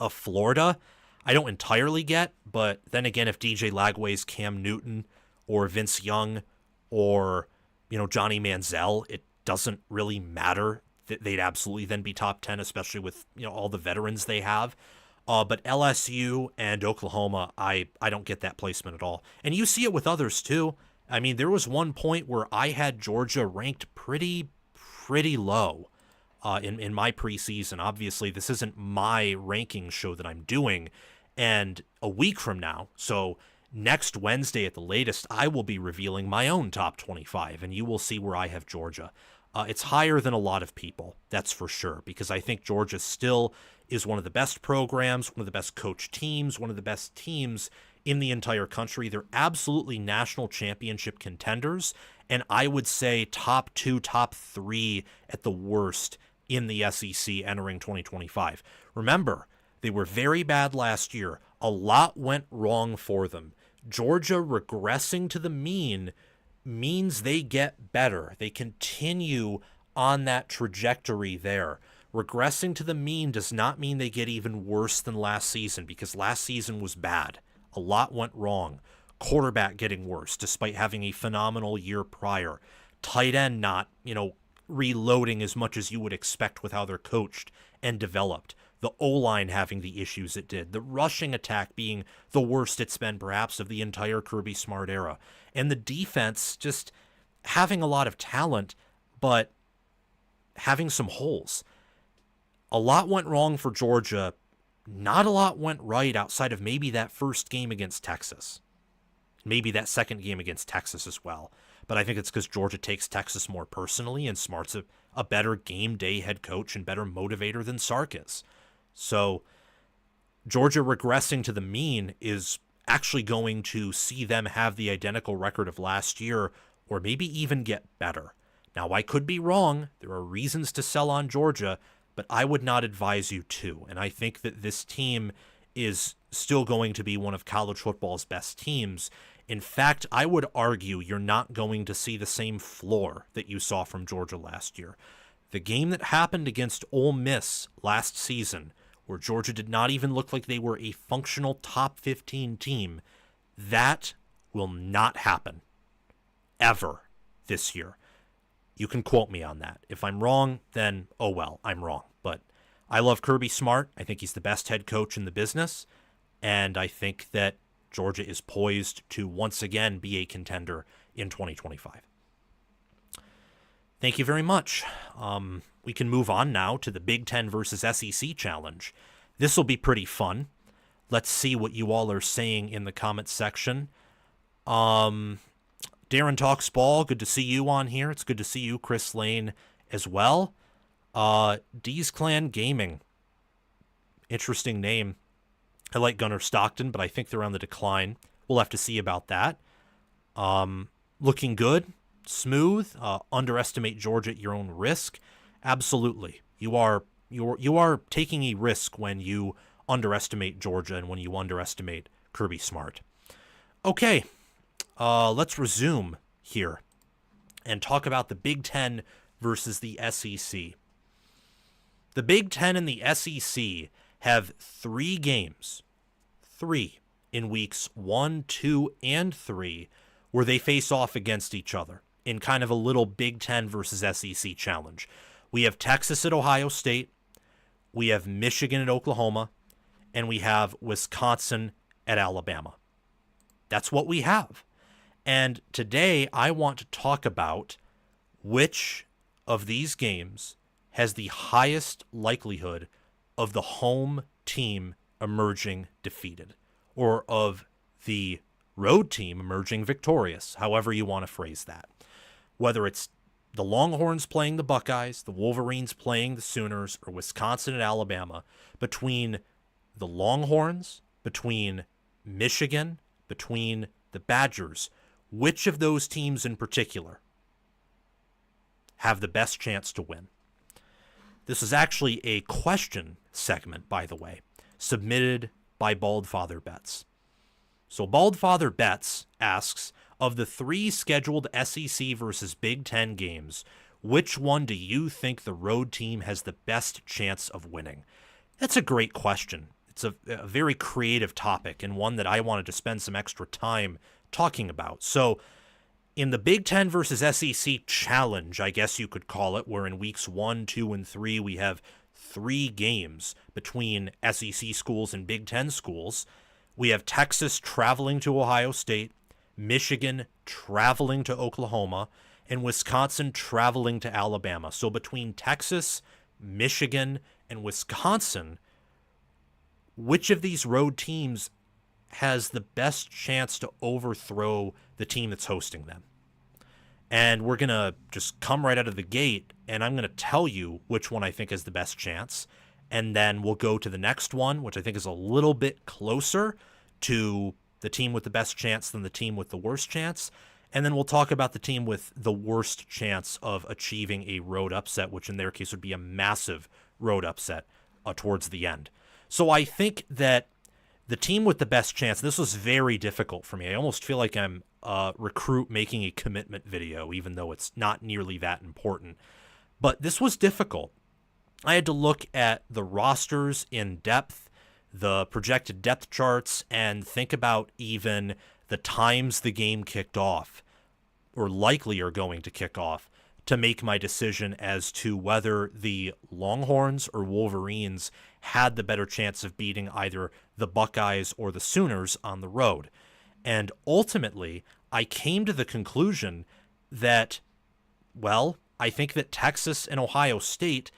Florida, I don't entirely get, but then again, if DJ Lagway's Cam Newton or Vince Young or, Johnny Manziel, it doesn't really matter they'd absolutely then be top 10, especially with all the veterans they have. But LSU and Oklahoma, I don't get that placement at all. And you see it with others too. I mean, there was one point where I had Georgia ranked pretty low in my preseason. Obviously, this isn't my ranking show that I'm doing. And a week from now, so next Wednesday at the latest, I will be revealing my own top 25, and you will see where I have Georgia. It's higher than a lot of people, that's for sure, because I think Georgia still is one of the best programs, one of the best coached teams, one of the best teams in the entire country. They're absolutely national championship contenders, and I would say top 2, top 3 at the worst in the SEC entering 2025. Remember, they were very bad last year. A lot went wrong for them. Georgia regressing to the mean means they get better. They continue on that trajectory there. Regressing to the mean does not mean they get even worse than last season, because last season was bad. A lot went wrong. Quarterback getting worse despite having a phenomenal year prior. Tight end not, reloading as much as you would expect with how they're coached and developed. The O-line having the issues it did. The rushing attack being the worst it's been perhaps of the entire Kirby Smart era. And the defense just having a lot of talent, but having some holes. A lot went wrong for Georgia. Not a lot went right outside of maybe that first game against Texas. Maybe that second game against Texas as well. But I think it's because Georgia takes Texas more personally, and Smart's a better game day head coach and better motivator than Sark is. So Georgia regressing to the mean is actually going to see them have the identical record of last year, or maybe even get better. Now, I could be wrong. There are reasons to sell on Georgia, but I would not advise you to. And I think that this team is still going to be one of college football's best teams. In fact, I would argue you're not going to see the same floor that you saw from Georgia last year. The game that happened against Ole Miss last season, where Georgia did not even look like they were a functional top 15 team, that will not happen ever this year. You can quote me on that. If I'm wrong, then oh well, I'm wrong. But I love Kirby Smart. I think he's the best head coach in the business, and I think that Georgia is poised to once again be a contender in 2025. Thank you very much. We can move on now to the Big Ten versus SEC challenge. This will be pretty fun. Let's see what you all are saying in the comments section. Darren Talks Ball, good to see you on here. It's good to see you, Chris Lane, as well. D's Clan Gaming. Interesting name. I like Gunnar Stockton, but I think they're on the decline. We'll have to see about that. Looking good. Smooth. Underestimate Georgia at your own risk. Absolutely. You are taking a risk when you underestimate Georgia and when you underestimate Kirby Smart. Okay. Let's resume here and talk about the Big Ten versus the SEC. The Big Ten and the SEC have 3 games, 3 in weeks 1, 2, and 3, where they face off against each other in kind of a little Big Ten versus SEC challenge. We have Texas at Ohio State, we have Michigan at Oklahoma, and we have Wisconsin at Alabama. That's what we have. And today I want to talk about which of these games has the highest likelihood of the home team emerging defeated, or of the road team emerging victorious, however you want to phrase that. Whether it's the Longhorns playing the Buckeyes, the Wolverines playing the Sooners, or Wisconsin and Alabama, between the Longhorns, between Michigan, between the Badgers, which of those teams in particular have the best chance to win? This is actually a question segment, by the way, submitted by Bald Father Bets. So Bald Father Bets asks, of the 3 scheduled SEC versus Big Ten games, which one do you think the road team has the best chance of winning? That's a great question. It's a very creative topic and one that I wanted to spend some extra time talking about. So In the Big Ten versus SEC challenge, I guess you could call it, where in weeks 1, 2, and 3 we have 3 games between SEC schools and Big Ten schools. We have Texas traveling to Ohio State, Michigan traveling to Oklahoma, and Wisconsin traveling to Alabama. So between Texas, Michigan, and Wisconsin, which of these road teams has the best chance to overthrow the team that's hosting them? And we're going to just come right out of the gate, and I'm going to tell you which one I think has the best chance. And then we'll go to the next one, which I think is a little bit closer to the team with the best chance than the team with the worst chance. And then we'll talk about the team with the worst chance of achieving a road upset, which in their case would be a massive road upset towards the end. So I think that the team with the best chance, this was very difficult for me. I almost feel like I'm a recruit making a commitment video, even though it's not nearly that important. But this was difficult. I had to look at the rosters in depth, the projected depth charts, and think about even the times the game kicked off, or likely are going to kick off, to make my decision as to whether the Longhorns or Wolverines had the better chance of beating either the Buckeyes or the Sooners on the road. And ultimately, I came to the conclusion that, well, I think that Texas and Ohio State,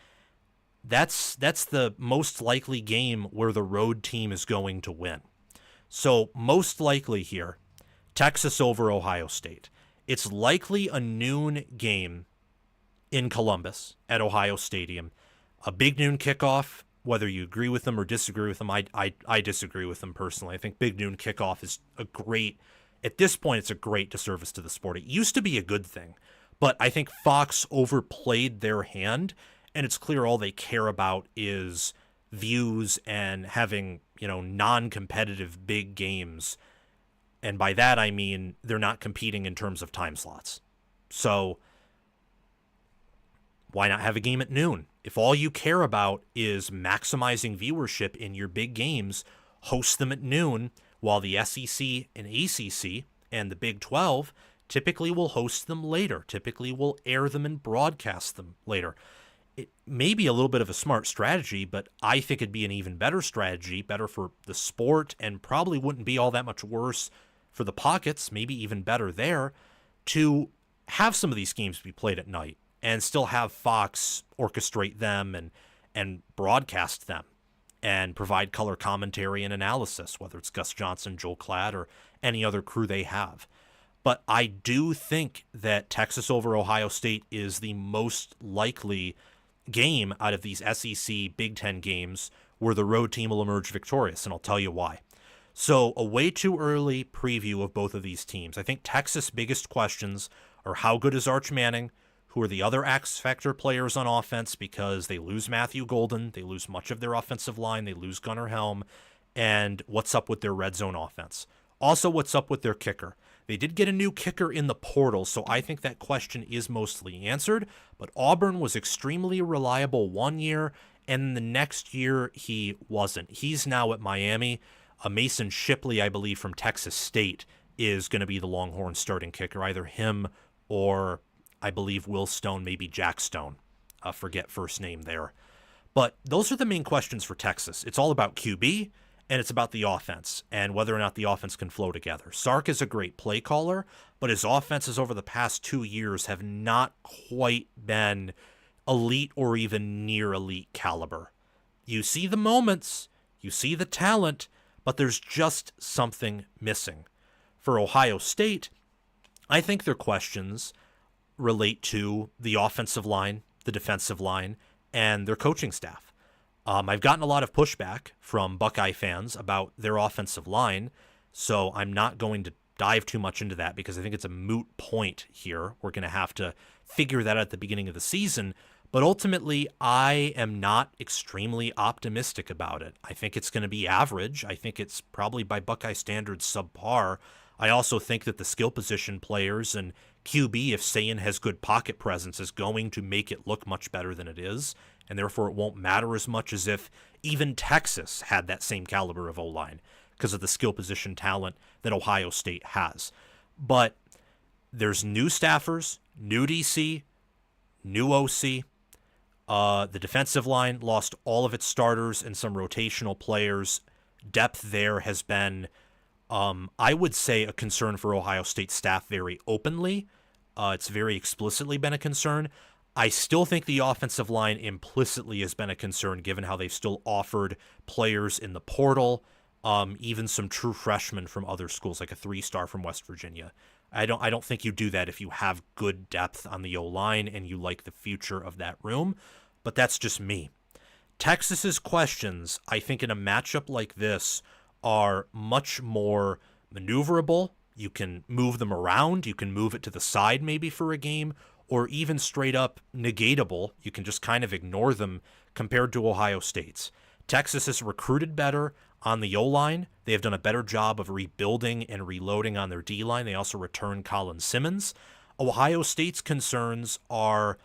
that's the most likely game where the road team is going to win. So most likely here, Texas over Ohio State. It's likely a noon game in Columbus at Ohio Stadium. A big noon kickoff, whether you agree with them or disagree with them. I disagree with them personally. I think big noon kickoff is at this point, it's a great disservice to the sport. It used to be a good thing, but I think Fox overplayed their hand, and it's clear all they care about is views and having, non-competitive big games. And by that, I mean they're not competing in terms of time slots. So why not have a game at noon? If all you care about is maximizing viewership in your big games, host them at noon, while the SEC and ACC and the Big 12 typically will host them later, typically will air them and broadcast them later. It may be a little bit of a smart strategy, but I think it'd be an even better strategy, better for the sport, and probably wouldn't be all that much worse for the pockets, maybe even better there, to have some of these games be played at night and still have Fox orchestrate them and broadcast them and provide color commentary and analysis, whether it's Gus Johnson, Joel Klatt, or any other crew they have. But I do think that Texas over Ohio State is the most likely game out of these SEC Big Ten games where the road team will emerge victorious, and I'll tell you why. So a way too early preview of both of these teams. I think Texas' biggest questions are how good is Arch Manning, who are the other X Factor players on offense, because they lose Matthew Golden, they lose much of their offensive line, they lose Gunnar Helm, and what's up with their red zone offense. Also, what's up with their kicker. They did get a new kicker in the portal, so I think that question is mostly answered, but Auburn was extremely reliable one year, and the next year he wasn't. He's now at Miami. Mason Shipley, I believe, from Texas State is going to be the Longhorns starting kicker, either him or I believe Will Stone, maybe Jack Stone. Forget first name there. But those are the main questions for Texas. It's all about QB, and it's about the offense and whether or not the offense can flow together. Sark is a great play caller, but his offenses over the past 2 years have not quite been elite or even near elite caliber. You see the moments, you see the talent, but there's just something missing. For Ohio State, I think their questions relate to the offensive line, the defensive line, and their coaching staff. I've gotten a lot of pushback from Buckeye fans about their offensive line, so I'm not going to dive too much into that because I think it's a moot point here. We're going to have to figure that out at the beginning of the season, but ultimately I am not extremely optimistic about it. I think it's going to be average. I think it's probably by Buckeye standards subpar. I also think that the skill position players and QB, if Sayin has good pocket presence, is going to make it look much better than it is, and therefore it won't matter as much as if even Texas had that same caliber of O-line because of the skill position talent that Ohio State has. But There's new staffers, new DC, new OC. The defensive line lost all of its starters and some rotational players. Depth there has been, I would say, a concern for Ohio State staff very openly. It's very explicitly been a concern. I still think the offensive line implicitly has been a concern given how they've still offered players in the portal, even some true freshmen from other schools, like a 3-star from West Virginia. I don't think you do that if you have good depth on the O-line and you like the future of that room, but that's just me. Texas's questions, I think in a matchup like this, are much more maneuverable. You can move them around. You can move it to the side maybe for a game, or even straight up negatable. You can just kind of ignore them compared to Ohio State's. Texas has recruited better on the O-line. They have done a better job of rebuilding and reloading on their D-line. They also returned Colin Simmons. Ohio State's concerns are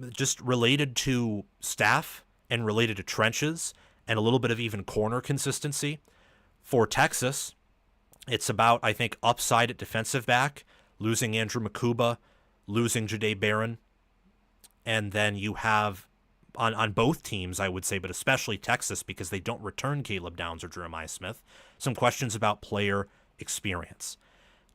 just related to staff and related to trenches and a little bit of even corner consistency. For Texas, it's about, I think, upside at defensive back, losing Andrew Makuba, losing Jahdae Barron, and then you have on both teams, I would say, but especially Texas, because they don't return Caleb Downs or Jeremiah Smith, some questions about player experience.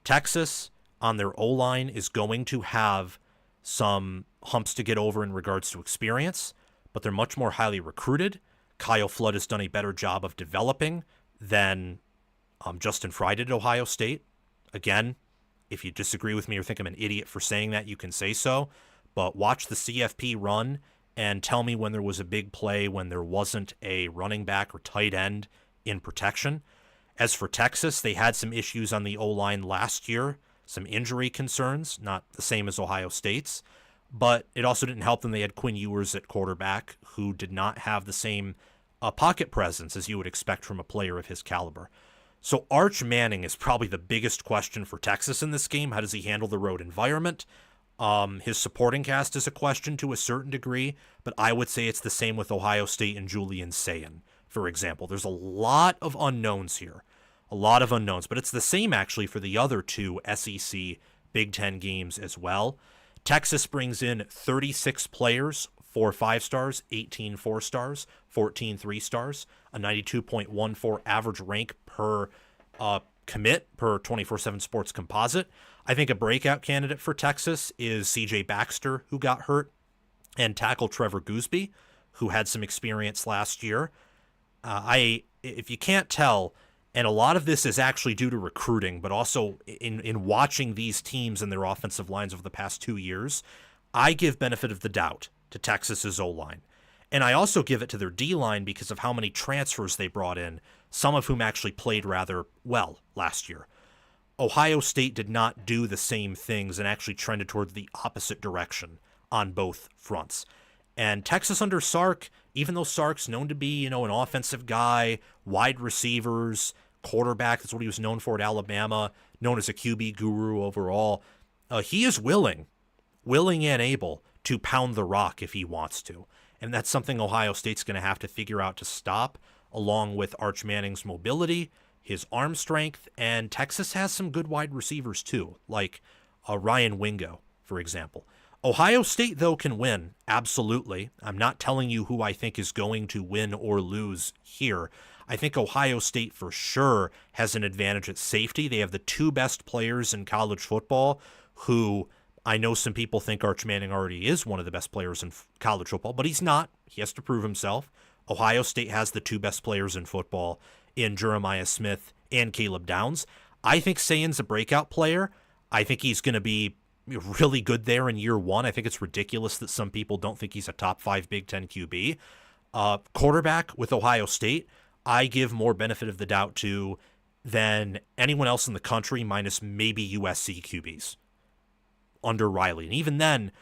Texas, on their O-line, is going to have some humps to get over in regards to experience, but they're much more highly recruited. Kyle Flood has done a better job of developing than Justin Fry did at Ohio State. Again, if you disagree with me or think I'm an idiot for saying that, you can say so, but watch the CFP run and tell me when there was a big play when there wasn't a running back or tight end in protection. As for Texas, they had some issues on the O-line last year, some injury concerns, not the same as Ohio State's, but it also didn't help them. They had Quinn Ewers at quarterback, who did not have the same pocket presence as you would expect from a player of his caliber. So Arch Manning is probably the biggest question for Texas in this game. How does he handle the road environment? His supporting cast is a question to a certain degree, but I would say it's the same with Ohio State and Julian Sayin, for example. There's a lot of unknowns here, but it's the same actually for the other two SEC Big Ten games as well. Texas brings in 36 players, 4 5-stars, 18 4-stars, 14 3-stars, a 92.14 average rank per commit per 24/7 Sports Composite. I think a breakout candidate for Texas is C.J. Baxter, who got hurt, and tackle Trevor Gooseby, who had some experience last year. If you can't tell, and a lot of this is actually due to recruiting, but also in watching these teams and their offensive lines over the past 2 years, I give benefit of the doubt to Texas's O-line. And I also give it to their D-line because of how many transfers they brought in, some of whom actually played rather well last year. Ohio State did not do the same things and actually trended toward the opposite direction on both fronts. And Texas under Sark, even though Sark's known to be, an offensive guy, wide receivers, quarterback, that's what he was known for at Alabama, known as a QB guru overall, he is willing and able to pound the rock if he wants to. And that's something Ohio State's going to have to figure out to stop, along with Arch Manning's mobility, his arm strength, and Texas has some good wide receivers too, like Ryan Wingo, for example. Ohio State, though, can win, absolutely. I'm not telling you who I think is going to win or lose here. I think Ohio State for sure has an advantage at safety. They have the 2 best players in college football, who I know some people think Arch Manning already is one of the best players in college football, but he's not. He has to prove himself. Ohio State has the 2 best players in football in Jeremiah Smith and Caleb Downs. I think Sayin's a breakout player. I think he's going to be really good there in year 1. I think it's ridiculous that some people don't think he's a top 5 Big Ten QB. Quarterback with Ohio State, I give more benefit of the doubt to than anyone else in the country, minus maybe USC QBs under Riley. And even then,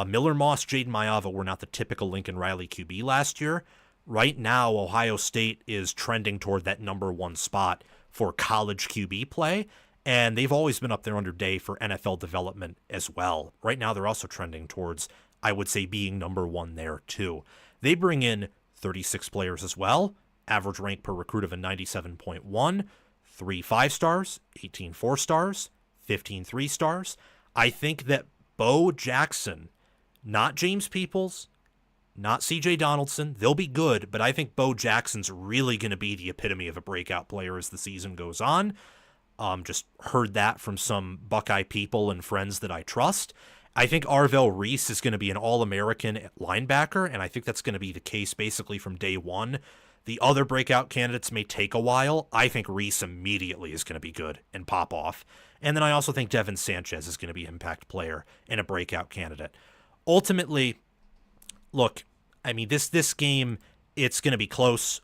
Miller Moss, Jaden Mayava were not the typical Lincoln Riley QB last year. Right now, Ohio State is trending toward that number 1 spot for college QB play, and they've always been up there under Day for NFL development as well. Right now, they're also trending towards, I would say, being number 1 there too. They bring in 36 players as well, average rank per recruit of a 97.1, 3 5-stars, 18 4-stars, 15 3-stars. I think that Bo Jackson, not James Peoples, not CJ Donaldson, they'll be good, but I think Bo Jackson's really going to be the epitome of a breakout player as the season goes on. Just heard that from some Buckeye people and friends that I trust. I think Arvell Reese is going to be an All-American linebacker, and I think that's going to be the case basically from day one. The other breakout candidates may take a while. I think Reese immediately is going to be good and pop off. And then I also think Devin Sanchez is going to be an impact player and a breakout candidate. Ultimately, look, I mean, this game, it's going to be close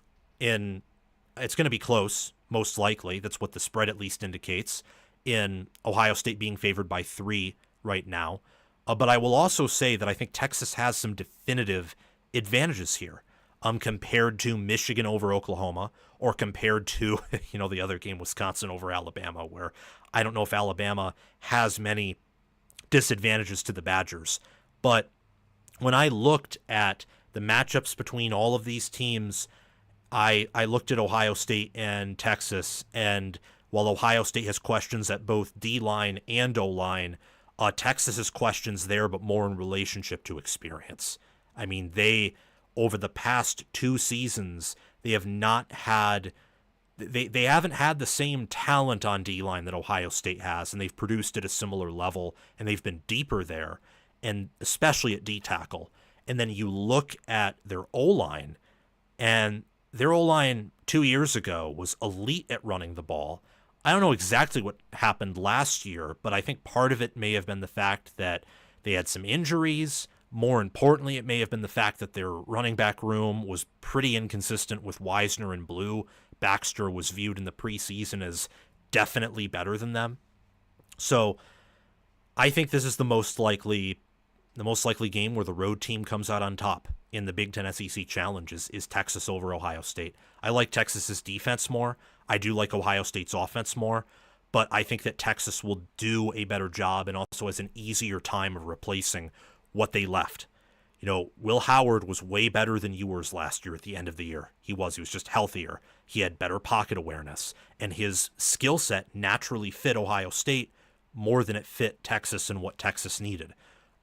most likely. That's what the spread at least indicates, in Ohio State being favored by 3 right now. But I will also say that I think Texas has some definitive advantages here compared to Michigan over Oklahoma, or compared to, the other game, Wisconsin over Alabama, where I don't know if Alabama has many disadvantages to the Badgers. But when I looked at the matchups between all of these teams, I looked at Ohio State and Texas, and while Ohio State has questions at both D-line and O-line, Texas has questions there, but more in relationship to experience. I mean, over the past 2 seasons, they haven't had the same talent on D-line that Ohio State has, and they've produced at a similar level, and they've been deeper there, and especially at D-tackle. And then you look at their O-line, and their O-line 2 years ago was elite at running the ball. I don't know exactly what happened last year, but I think part of it may have been the fact that they had some injuries. More importantly, it may have been the fact that their running back room was pretty inconsistent with Wisner and Blue. Baxter was viewed in the preseason as definitely better than them. So I think this is the most likely game where the road team comes out on top in the Big Ten SEC Challenge is Texas over Ohio State. I like Texas's defense more. I do like Ohio State's offense more, but I think that Texas will do a better job and also has an easier time of replacing what they left. Will Howard was way better than Ewers last year at the end of the year. He was just healthier. He had better pocket awareness, and his skill set naturally fit Ohio State more than it fit Texas and what Texas needed.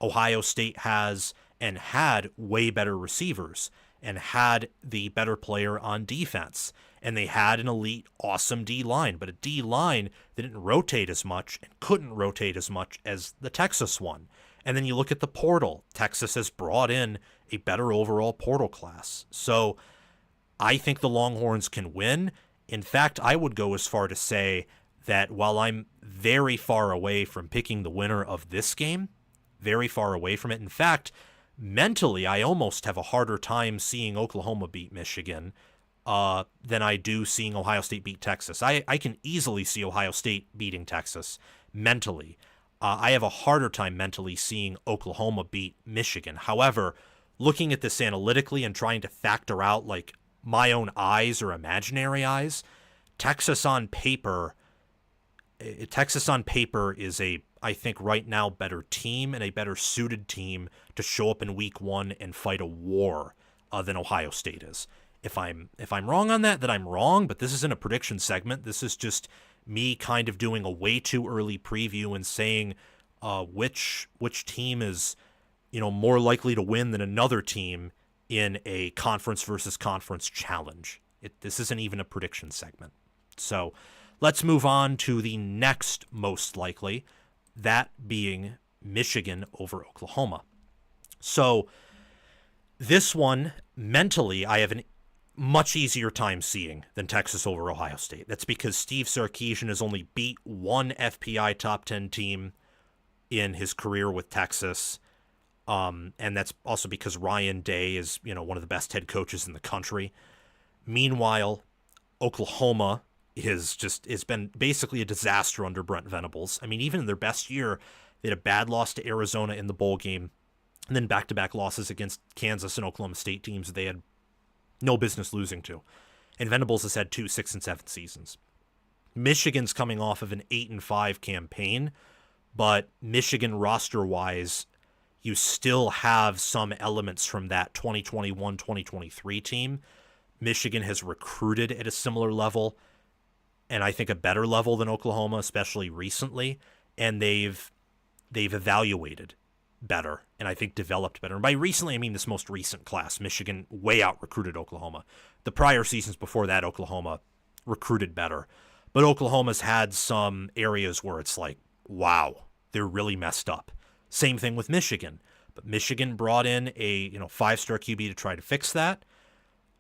Ohio State has and had way better receivers and had the better player on defense. And they had an elite, awesome D-line, but a D-line that didn't rotate as much and couldn't rotate as much as the Texas one. And then you look at the portal. Texas has brought in a better overall portal class. So I think the Longhorns can win. In fact, I would go as far to say that while I'm very far away from picking the winner of this game, very far away from it. In fact, mentally, I almost have a harder time seeing Oklahoma beat Michigan than I do seeing Ohio State beat Texas. I can easily see Ohio State beating Texas mentally. I have a harder time mentally seeing Oklahoma beat Michigan. However, looking at this analytically and trying to factor out like my own eyes or imaginary eyes, Texas on paper is I think right now better team and a better suited team to show up in week 1 and fight a war than Ohio State is. If I'm wrong on that, then I'm wrong, but this isn't a prediction segment. This is just me kind of doing a way too early preview and saying which team is more likely to win than another team in a conference versus conference challenge. This isn't even a prediction segment. So let's move on to the next most likely, that being Michigan over Oklahoma. So this one, mentally, I have an much easier time seeing than Texas over Ohio State. That's because Steve Sarkisian has only beat one FPI top 10 team in his career with Texas. And that's also because Ryan Day is, one of the best head coaches in the country. Meanwhile, Oklahoma has been basically a disaster under Brent Venables. I mean, even in their best year, they had a bad loss to Arizona in the bowl game, and then back-to-back losses against Kansas and Oklahoma State teams that they had no business losing to. And Venables has had 2 6-7 seasons. Michigan's coming off of an 8-5 campaign, but Michigan roster-wise, you still have some elements from that 2021-2023 team. Michigan has recruited at a similar level, and I think a better level than Oklahoma, especially recently. and they've evaluated better and I think developed better. And by recently, I mean this most recent class. Michigan way out recruited Oklahoma. The prior seasons before that, Oklahoma recruited better. But Oklahoma's had some areas where it's like, wow, they're really messed up. Same thing with Michigan. But Michigan brought in a 5-star QB to try to fix that.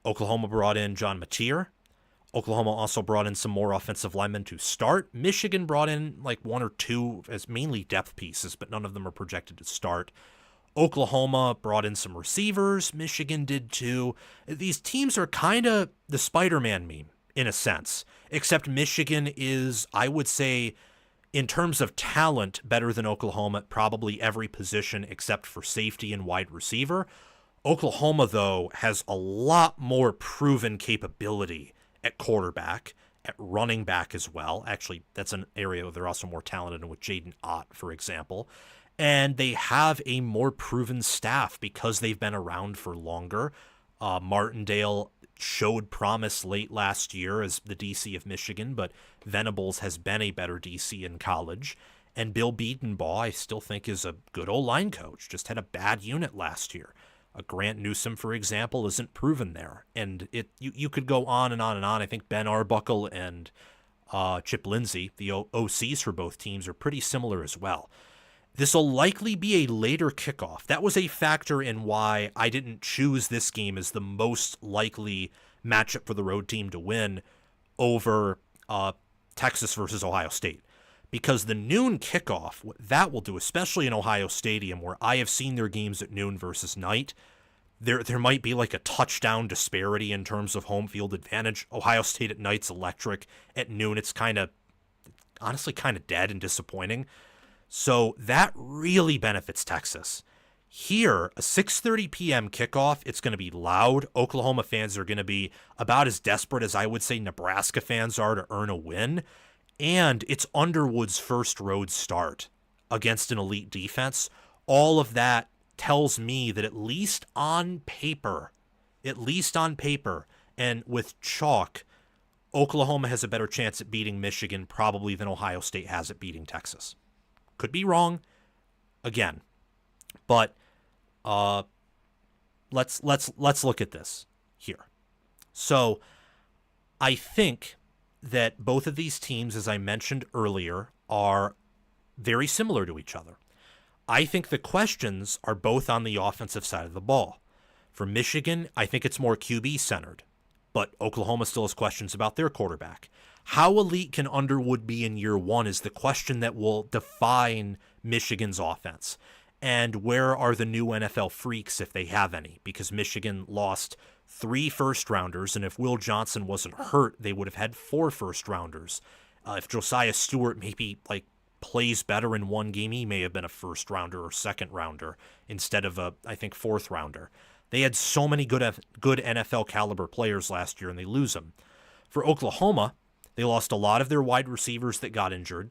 Oklahoma brought in John Mateer. Oklahoma also brought in some more offensive linemen to start. Michigan brought in like one or two as mainly depth pieces, but none of them are projected to start. Oklahoma brought in some receivers. Michigan did too. These teams are kind of the Spider-Man meme in a sense, except Michigan is, I would say, in terms of talent, better than Oklahoma at probably every position except for safety and wide receiver. Oklahoma, though, has a lot more proven capability at quarterback, at running back as well. Actually, that's an area where they're also more talented in with Jaden Ott, for example. And they have a more proven staff because they've been around for longer. Martindale showed promise late last year as the DC of Michigan, but Venables has been a better DC in college. And Bill Bedenbaugh, I still think, is a good O-line coach, just had a bad unit last year. Grant Newsome, for example, isn't proven there. And you could go on and on and on. I think Ben Arbuckle and Chip Lindsey, the OCs for both teams, are pretty similar as well. This will likely be a later kickoff. That was a factor in why I didn't choose this game as the most likely matchup for the road team to win over Texas versus Ohio State. Because the noon kickoff, what that will do, especially in Ohio Stadium, where I have seen their games at noon versus night, there might be like a touchdown disparity in terms of home field advantage. Ohio State at night's electric. At noon, it's honestly kind of dead and disappointing. So that really benefits Texas. Here, a 6:30 p.m. kickoff, it's going to be loud. Oklahoma fans are going to be about as desperate as I would say Nebraska fans are to earn a win. And it's Underwood's first road start against an elite defense. All of that tells me that at least on paper, and with chalk, Oklahoma has a better chance at beating Michigan probably than Ohio State has at beating Texas. Could be wrong, again, but let's look at this here. So I think that both of these teams, as I mentioned earlier, are very similar to each other. I think the questions are both on the offensive side of the ball. For Michigan, I think it's more QB-centered, but Oklahoma still has questions about their quarterback. How elite can Underwood be in year one is the question that will define Michigan's offense. And where are the new NFL freaks, if they have any? Because Michigan lost 3 first-rounders, and if Will Johnson wasn't hurt, they would have had 4 first-rounders. If Josiah Stewart maybe plays better in one game, he may have been a first-rounder or second-rounder instead of a, I think, fourth-rounder. They had so many good NFL-caliber players last year, and they lose them. For Oklahoma, they lost a lot of their wide receivers that got injured.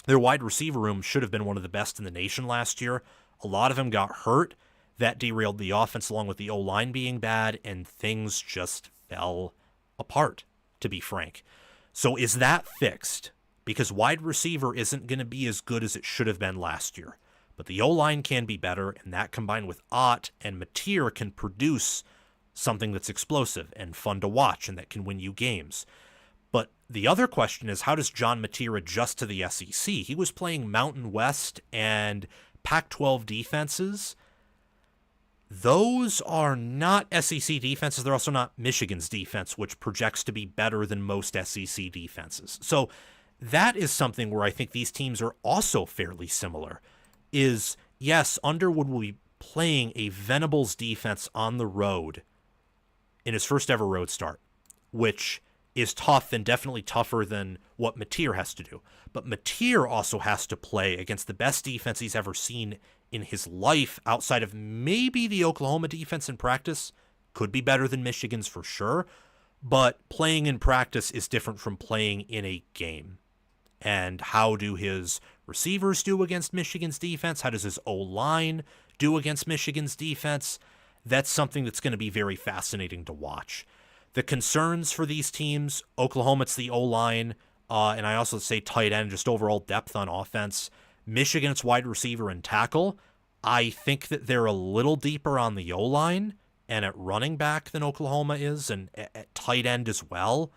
Their wide receiver room should have been one of the best in the nation last year. A lot of them got hurt. That derailed the offense along with the O-line being bad, and things just fell apart, to be frank. So is that fixed? Because wide receiver isn't going to be as good as it should have been last year. But the O-line can be better, and that combined with Ott and Mateer can produce something that's explosive and fun to watch and that can win you games. But the other question is, how does John Mateer adjust to the SEC? He was playing Mountain West and Pac-12 defenses. Those are not SEC defenses. They're also not Michigan's defense, which projects to be better than most SEC defenses. So that is something where I think these teams are also fairly similar. Is, yes, Underwood will be playing a Venables defense on the road in his first ever road start, which is tough and definitely tougher than what Mateer has to do. But Mateer also has to play against the best defense he's ever seen in his life outside of maybe the Oklahoma defense in practice. Could be better than Michigan's for sure, but playing in practice is different from playing in a game. And how do his receivers do against Michigan's defense? How does his O-line do against Michigan's defense? That's something that's going to be very fascinating to watch. The concerns for these teams, Oklahoma, it's the O-line. and I also say tight end, just overall depth on offense. Michigan's wide receiver and tackle, I think that they're a little deeper on the O-line and at running back than Oklahoma is, and at tight end as well.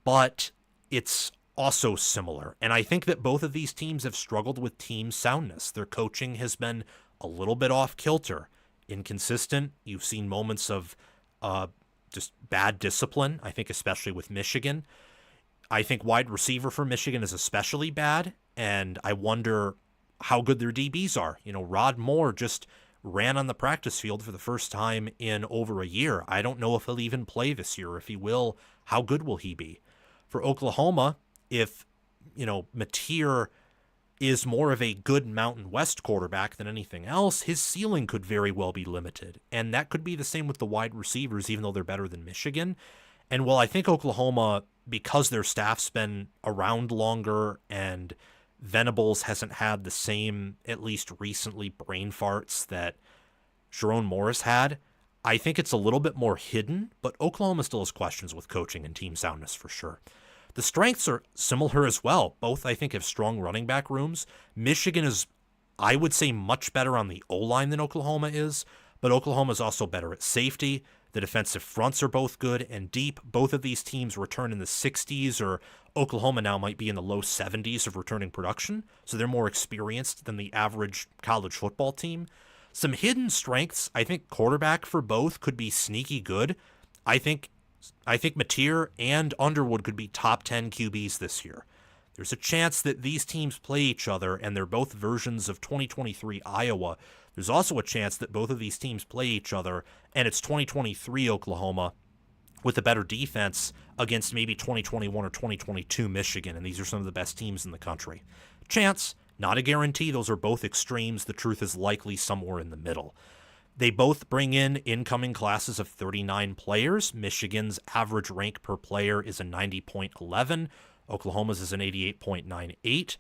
But it's also similar. And I think that both of these teams have struggled with team soundness. Their coaching has been a little bit off kilter, inconsistent. You've seen moments of just bad discipline, I think especially with Michigan. I think wide receiver for Michigan is especially bad, and I wonder how good their DBs are. Rod Moore just ran on the practice field for the first time in over a year. I don't know if he'll even play this year. If he will, how good will he be? For Oklahoma, if, Mateer is more of a good Mountain West quarterback than anything else, his ceiling could very well be limited. And that could be the same with the wide receivers, even though they're better than Michigan. And while I think Oklahoma, because their staff's been around longer and Venables hasn't had the same, at least recently, brain farts that Sherrone Morris had, I think it's a little bit more hidden, but Oklahoma still has questions with coaching and team soundness for sure. The strengths are similar as well. Both, I think, have strong running back rooms. Michigan is, I would say, much better on the O-line than Oklahoma is, but Oklahoma is also better at safety. The defensive fronts are both good and deep. Both of these teams return in the 60s, or Oklahoma now might be in the low 70s of returning production, so they're more experienced than the average college football team. Some hidden strengths, I think quarterback for both could be sneaky good. I think Mateer and Underwood could be top 10 QBs this year. There's a chance that these teams play each other, and they're both versions of 2023 Iowa. There's also a chance that both of these teams play each other, and it's 2023 Oklahoma with a better defense against maybe 2021 or 2022 Michigan, and these are some of the best teams in the country. Chance, not a guarantee. Those are both extremes. The truth is likely somewhere in the middle. They both bring in incoming classes of 39 players. Michigan's average rank per player is a 90.11. Oklahoma's is an 88.98.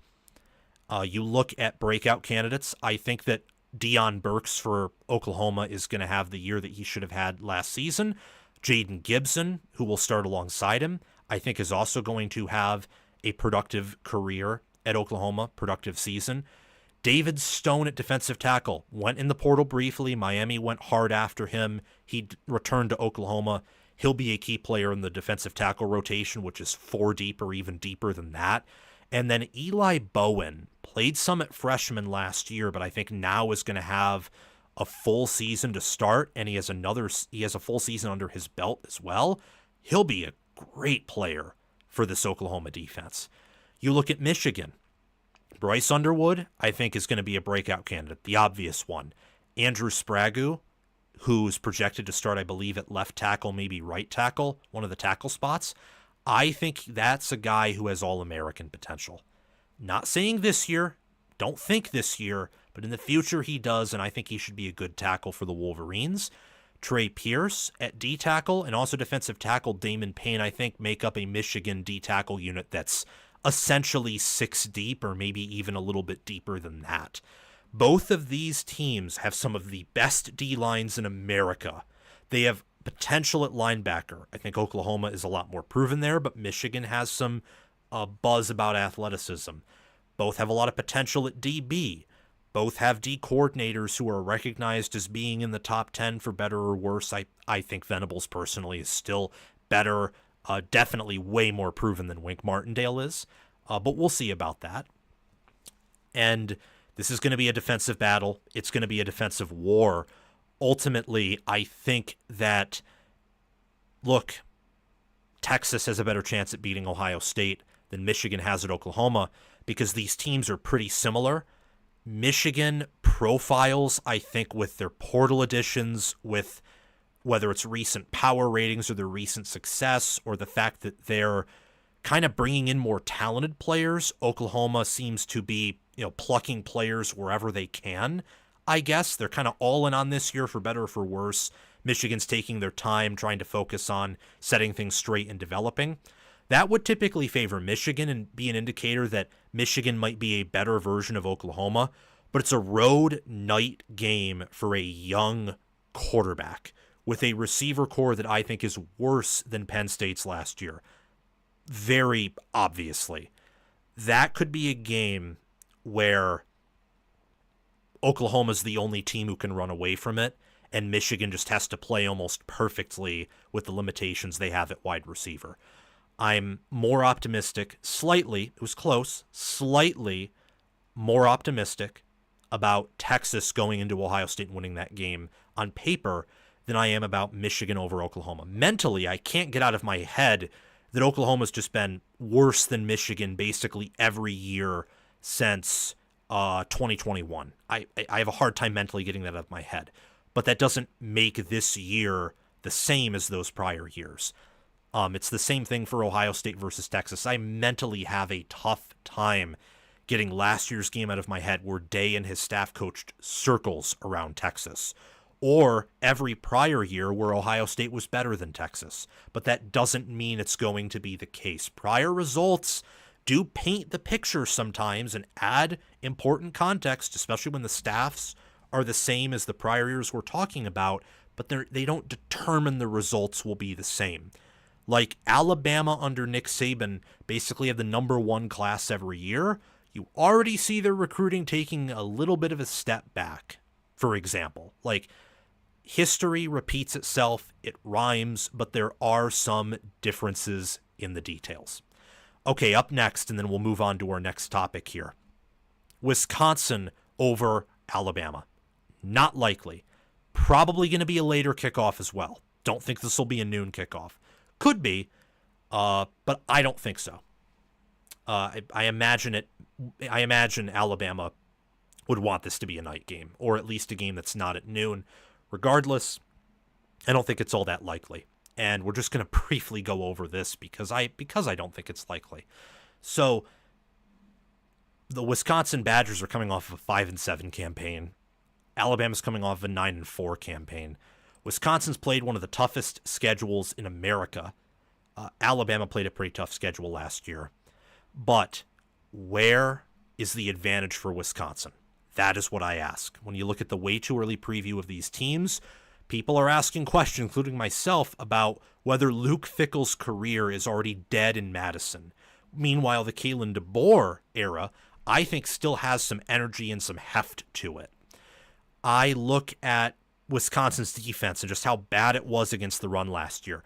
You look at breakout candidates. I think that Deion Burks for Oklahoma is going to have the year that he should have had last season. Jaden Gibson, who will start alongside him, I think is also going to have a productive career at Oklahoma, productive season. David Stone at defensive tackle went in the portal briefly. Miami went hard after him. He returned to Oklahoma. He'll be a key player in the defensive tackle rotation, which is 4 deep or even deeper than that. And then Eli Bowen played some at freshman last year, but I think now is going to have a full season to start, and he has a full season under his belt as well. He'll be a great player for this Oklahoma defense. You look at Michigan. Bryce Underwood, I think, is going to be a breakout candidate, the obvious one. Andrew Sprague, who's projected to start, I believe, at left tackle, maybe right tackle, one of the tackle spots. I think that's a guy who has All-American potential. Not saying this year, don't think this year, but in the future he does, and I think he should be a good tackle for the Wolverines. Trey Pierce at D tackle and also defensive tackle Damon Payne, I think, make up a Michigan D tackle unit that's essentially 6 deep or maybe even a little bit deeper than that. Both of these teams have some of the best D lines in America. They have potential at linebacker. I think Oklahoma is a lot more proven there, but Michigan has some buzz about athleticism. Both have a lot of potential at DB. Both have D coordinators who are recognized as being in the top 10 for better or worse. I think Venables personally is still better, definitely way more proven than Wink Martindale is, but we'll see about that. And this is going to be a defensive battle. It's going to be a defensive war. Ultimately, I think that, look, Texas has a better chance at beating Ohio State than Michigan has at Oklahoma because these teams are pretty similar. Michigan profiles, I think, with their portal additions, with whether it's recent power ratings or their recent success or the fact that they're kind of bringing in more talented players. Oklahoma seems to be, plucking players wherever they can. I guess they're kind of all in on this year for better or for worse. Michigan's taking their time trying to focus on setting things straight and developing. That would typically favor Michigan and be an indicator that Michigan might be a better version of Oklahoma, but it's a road night game for a young quarterback with a receiver core that I think is worse than Penn State's last year. very obviously, that could be a game where Oklahoma's the only team who can run away from it, and Michigan just has to play almost perfectly with the limitations they have at wide receiver. I'm more optimistic, slightly, it was close, slightly more optimistic about Texas going into Ohio State and winning that game on paper than I am about Michigan over Oklahoma. Mentally, I can't get out of my head that Oklahoma's just been worse than Michigan basically every year since 2021. I have a hard time mentally getting that out of my head. But that doesn't make this year the same as those prior years. It's the same thing for Ohio State versus Texas. I mentally have a tough time getting last year's game out of my head where Day and his staff coached circles around Texas, or every prior year where Ohio State was better than Texas. But that doesn't mean it's going to be the case. Prior results do paint the picture sometimes and add important context, especially when the staffs are the same as the prior years we're talking about, but they don't determine the results will be the same. Like Alabama under Nick Saban basically have the number one class every year. You already see their recruiting taking a little bit of a step back, for example. Like, history repeats itself, it rhymes, but there are some differences in the details. Okay, up next, and then we'll move on to our next topic here. Wisconsin over Alabama. Not likely. Probably going to be a later kickoff as well. Don't think this will be a noon kickoff. Could be, but I don't think so. I imagine Alabama would want this to be a night game, or at least a game that's not at noon. Regardless, I don't think it's all that likely. And we're just going to briefly go over this because I don't think it's likely. So the Wisconsin Badgers are coming off of a 5-7 campaign. Alabama's coming off of a 9-4 campaign. Wisconsin's played one of the toughest schedules in America. Alabama played a pretty tough schedule last year. But where is the advantage for Wisconsin? That is what I ask. When you look at the way too early preview of these teams, people are asking questions, including myself, about whether Luke Fickell's career is already dead in Madison. Meanwhile, the Kalen DeBoer era, I think, still has some energy and some heft to it. I look at Wisconsin's defense and just how bad it was against the run last year.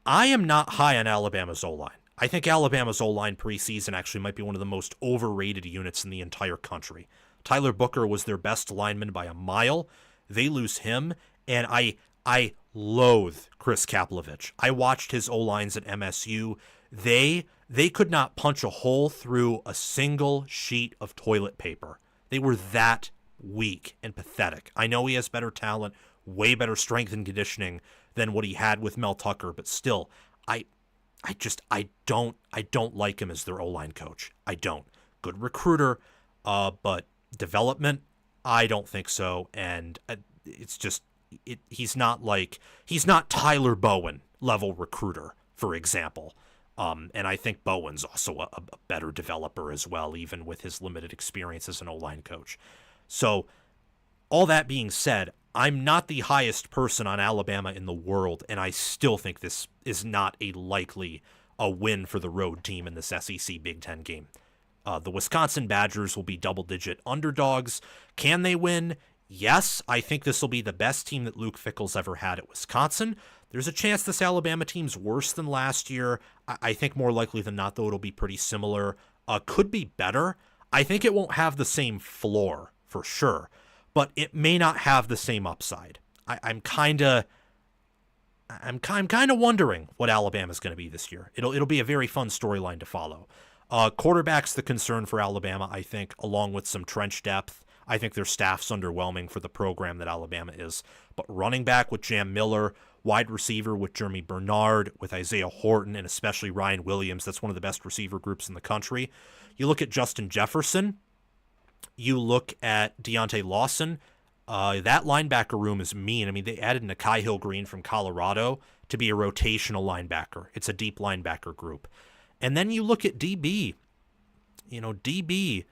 I am not high on Alabama's O-line. I think Alabama's O-line preseason actually might be one of the most overrated units in the entire country. Tyler Booker was their best lineman by a mile. They lose him, and I loathe Chris Kaplovich. I watched his O-lines at MSU. They could not punch a hole through a single sheet of toilet paper. They were that weak and pathetic. I know he has better talent, way better strength and conditioning than what he had with Mel Tucker, but still, I don't like him as their O-line coach. I don't. Good recruiter, but development, I don't think so. And it's just, he's not Tyler Bowen level recruiter, for example. And I think Bowen's also a better developer as well, even with his limited experience as an O-line coach. So all that being said, I'm not the highest person on Alabama in the world, and I still think this is not a win for the road team in this SEC Big Ten game. The Wisconsin Badgers will be double-digit underdogs. Can they win? Yes, I think this will be the best team that Luke Fickell's ever had at Wisconsin. There's a chance this Alabama team's worse than last year. I think more likely than not, though, it'll be pretty similar. Could be better. I think it won't have the same floor, for sure, but it may not have the same upside. I'm kind of wondering what Alabama's going to be this year. It'll be a very fun storyline to follow. Quarterback's the concern for Alabama, I think, along with some trench depth. I think their staff's underwhelming for the program that Alabama is. But running back with Jam Miller, wide receiver with Jeremy Bernard, with Isaiah Horton, and especially Ryan Williams, that's one of the best receiver groups in the country. You look at Justin Jefferson. You look at Deontay Lawson. That linebacker room is mean. I mean, they added Nakai Hill-Green from Colorado to be a rotational linebacker. It's a deep linebacker group. And then you look at DB. You know, DB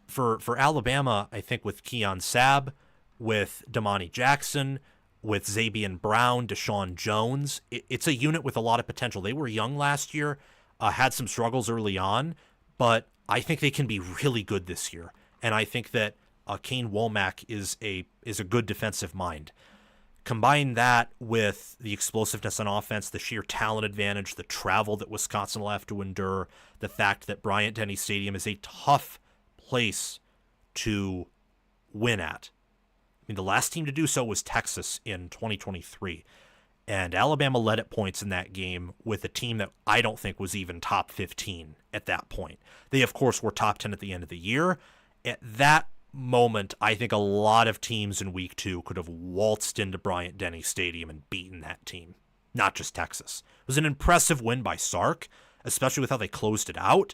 for Alabama, I think with Keon Sabb, with Damani Jackson, with Zabian Brown, Deshaun Jones, it's a unit with a lot of potential. They were young last year. had some struggles early on, but I think they can be really good this year. And I think that Kane Womack is a good defensive mind. Combine that with the explosiveness on offense, the sheer talent advantage, the travel that Wisconsin will have to endure, the fact that Bryant-Denny Stadium is a tough place to win at. I mean, the last team to do so was Texas in 2023, and Alabama led at points in that game with a team that I don't think was even top 15 at that point. They, of course, were top 10 at the end of the year. At that moment, I think a lot of teams in week 2 could have waltzed into Bryant-Denny Stadium and beaten that team, not just Texas. It was an impressive win by Sark, especially with how they closed it out.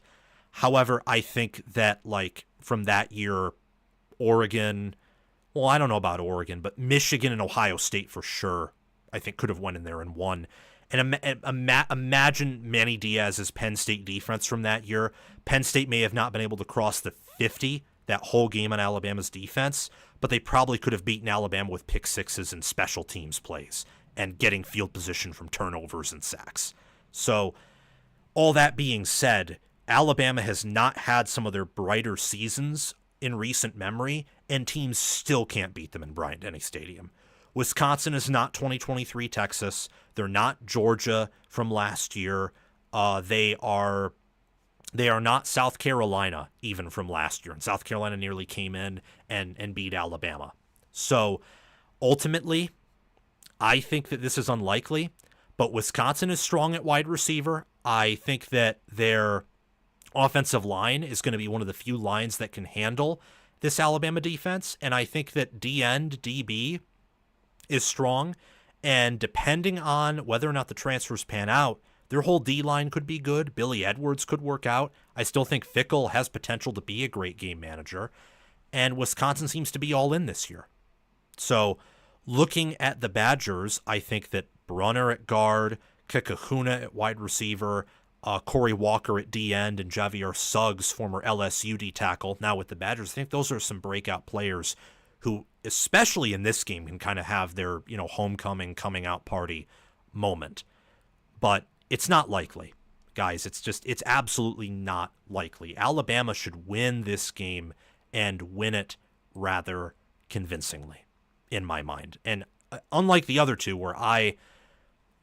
However, I think that, like, from that year, Oregon, well, I don't know about Oregon, but Michigan and Ohio State for sure, I think, could have went in there and won. And imagine Manny Diaz's Penn State defense from that year. Penn State may have not been able to cross the 50 that whole game on Alabama's defense, but they probably could have beaten Alabama with pick sixes and special teams plays and getting field position from turnovers and sacks. So all that being said, Alabama has not had some of their brighter seasons in recent memory, and teams still can't beat them in Bryant-Denny Stadium. Wisconsin is not 2023 Texas. They're not Georgia from last year. They are not South Carolina even from last year. And South Carolina nearly came in and beat Alabama. So ultimately, I think that this is unlikely, but Wisconsin is strong at wide receiver. I think that their offensive line is going to be one of the few lines that can handle this Alabama defense. And I think that D-end, DB is strong. And depending on whether or not the transfers pan out, their whole D-line could be good. Billy Edwards could work out. I still think Fickell has potential to be a great game manager. And Wisconsin seems to be all in this year. So looking at the Badgers, I think that Brunner at guard, Kekahuna at wide receiver, Corey Walker at D-end, and Javier Suggs, former LSU D tackle, now with the Badgers. I think those are some breakout players who, especially in this game, can kind of have their, homecoming, coming out party moment. But it's not likely, guys. It's absolutely not likely. Alabama should win this game and win it rather convincingly, in my mind. And unlike the other two where I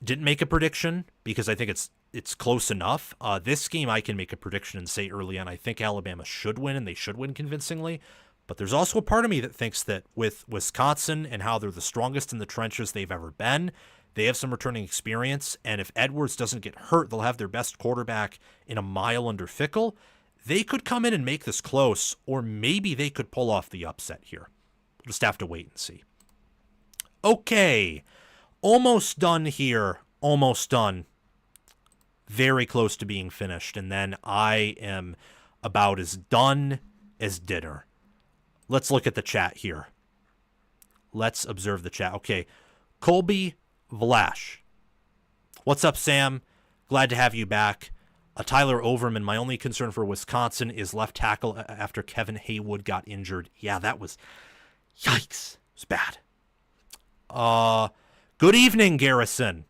didn't make a prediction because I think it's close enough, this game I can make a prediction and say early on I think Alabama should win and they should win convincingly. But there's also a part of me that thinks that with Wisconsin and how they're the strongest in the trenches they've ever been, they have some returning experience, and if Edwards doesn't get hurt, they'll have their best quarterback in a mile under Fickell. They could come in and make this close, or maybe they could pull off the upset here. We'll just have to wait and see. Okay, almost done here. Almost done. Very close to being finished, and then I am about as done as dinner. Let's look at the chat here. Let's observe the chat. Okay, Colby Vlash. What's up, Sam? Glad to have you back. Tyler Overman, my only concern for Wisconsin is left tackle after Kevin Haywood got injured. Yeah, that was... Yikes. It was bad. Good evening, Garrison.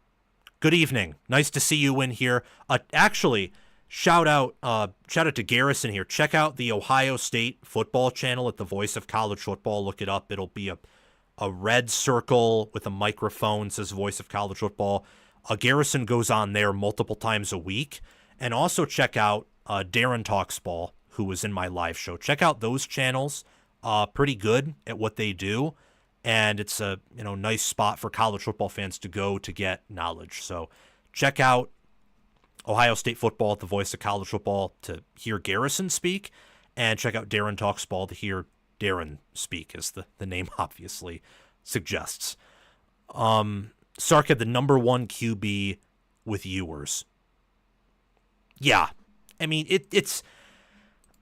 Good evening. Nice to see you in here. Actually, shout out to Garrison here. Check out the Ohio State football channel at the Voice of College Football. Look it up. It'll be a red circle with a microphone, says Voice of College Football. Garrison goes on there multiple times a week. And also check out Darren Talks Ball, who was in my live show. Check out those channels. Pretty good at what they do. And it's a nice spot for college football fans to go to get knowledge. So check out Ohio State football at the Voice of College Football to hear Garrison speak. And check out Darren Talks Ball to hear Darren speak, as the name obviously suggests. Sark had the number one QB with Ewers. Yeah, I mean, it's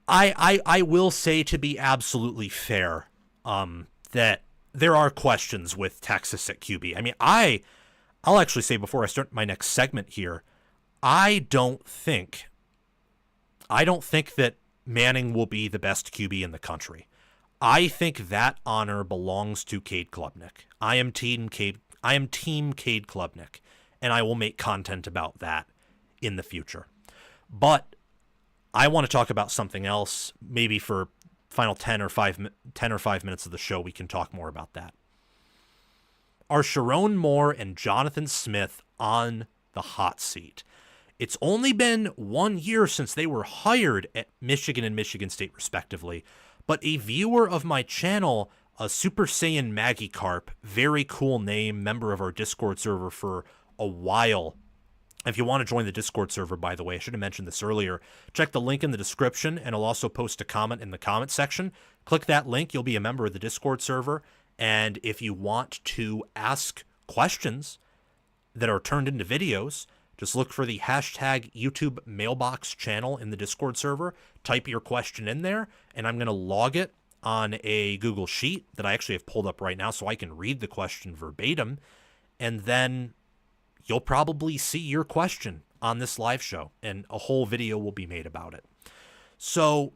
I will say, to be absolutely fair, that there are questions with Texas at QB. I mean, I'll actually say before I start my next segment here, I don't think that Manning will be the best QB in the country. I think that honor belongs to Cade Klubnik. I am team Cade Klubnik, and I will make content about that in the future. But I want to talk about something else. Maybe for final 10 or 5 minutes of the show, we can talk more about that. Are Sherrone Moore and Jonathan Smith on the hot seat? It's only been 1 year since they were hired at Michigan and Michigan State, respectively. But a viewer of my channel, a Super Saiyan Magikarp, very cool name, member of our Discord server for a while. If you want to join the Discord server, by the way, I should have mentioned this earlier, check the link in the description, and I'll also post a comment in the comment section. Click that link, you'll be a member of the Discord server. And if you want to ask questions that are turned into videos, just look for the hashtag YouTube mailbox channel in the Discord server, type your question in there, and I'm going to log it on a Google Sheet that I actually have pulled up right now so I can read the question verbatim, and then you'll probably see your question on this live show, and a whole video will be made about it. So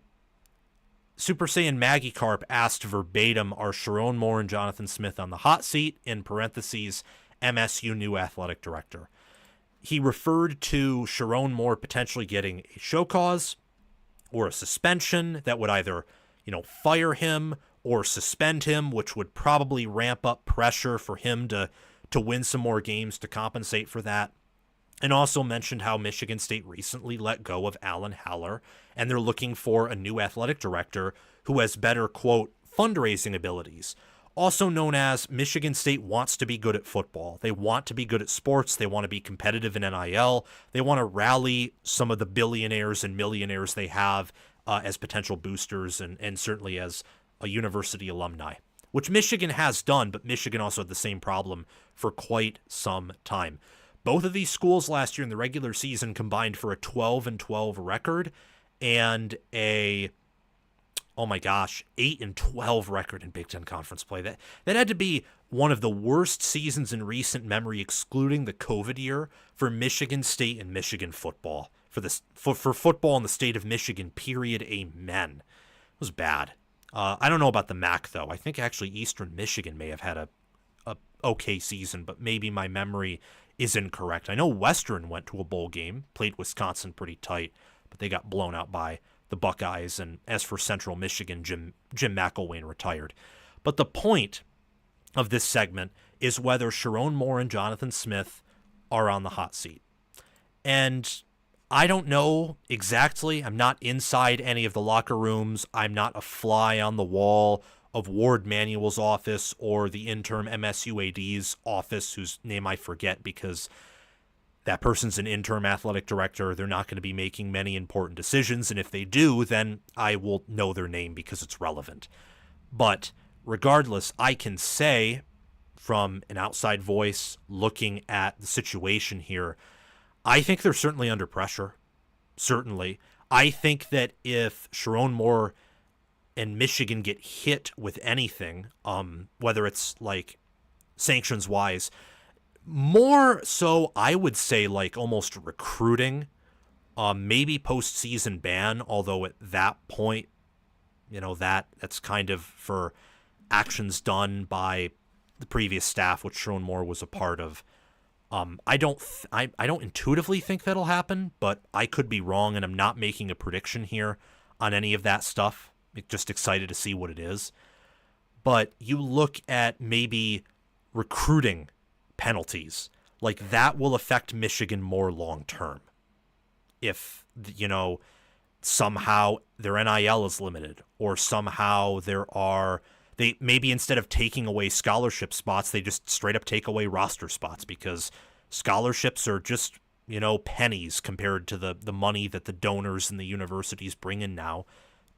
Super Saiyan Magikarp asked verbatim, are Sherrone Moore and Jonathan Smith on the hot seat? In parentheses, MSU new athletic director. He referred to Sherrone Moore potentially getting a show cause or a suspension that would either, fire him or suspend him, which would probably ramp up pressure for him to win some more games to compensate for that. And also mentioned how Michigan State recently let go of Alan Haller, and they're looking for a new athletic director who has better, quote, fundraising abilities. Also known as Michigan State wants to be good at football. They want to be good at sports. They want to be competitive in NIL. They want to rally some of the billionaires and millionaires they have as potential boosters and certainly as a university alumni, which Michigan has done, but Michigan also had the same problem for quite some time. Both of these schools last year in the regular season combined for a 12-12 record and a 8-12 record in Big Ten Conference play. That had to be one of the worst seasons in recent memory, excluding the COVID year, for Michigan State and Michigan football. For football in the state of Michigan, period, amen. It was bad. I don't know about the MAC, though. I think actually Eastern Michigan may have had a okay season, but maybe my memory is incorrect. I know Western went to a bowl game, played Wisconsin pretty tight, but they got blown out by the Buckeyes. And as for Central Michigan, Jim McElwain retired. But the point of this segment is whether Sherrone Moore and Jonathan Smith are on the hot seat. And I don't know exactly. I'm not inside any of the locker rooms. I'm not a fly on the wall of Ward Manuel's office or the interim MSUAD's office, whose name I forget because that person's an interim athletic director. They're not going to be making many important decisions, and if they do, then I will know their name because it's relevant. But regardless, I can say from an outside voice looking at the situation here, I think they're certainly under pressure. Certainly. I think that if Sherrone Moore and Michigan get hit with anything, whether it's like sanctions wise, more so I would say like almost recruiting, maybe postseason ban, although at that point, that's kind of for actions done by the previous staff, which Sherrone Moore was a part of. I don't intuitively think that'll happen, but I could be wrong, and I'm not making a prediction here on any of that stuff. Just excited to see what it is. But you look at maybe recruiting penalties, like that will affect Michigan more long term. If, somehow their NIL is limited, or somehow they maybe instead of taking away scholarship spots, they just straight up take away roster spots because scholarships are just, pennies compared to the money that the donors and the universities bring in now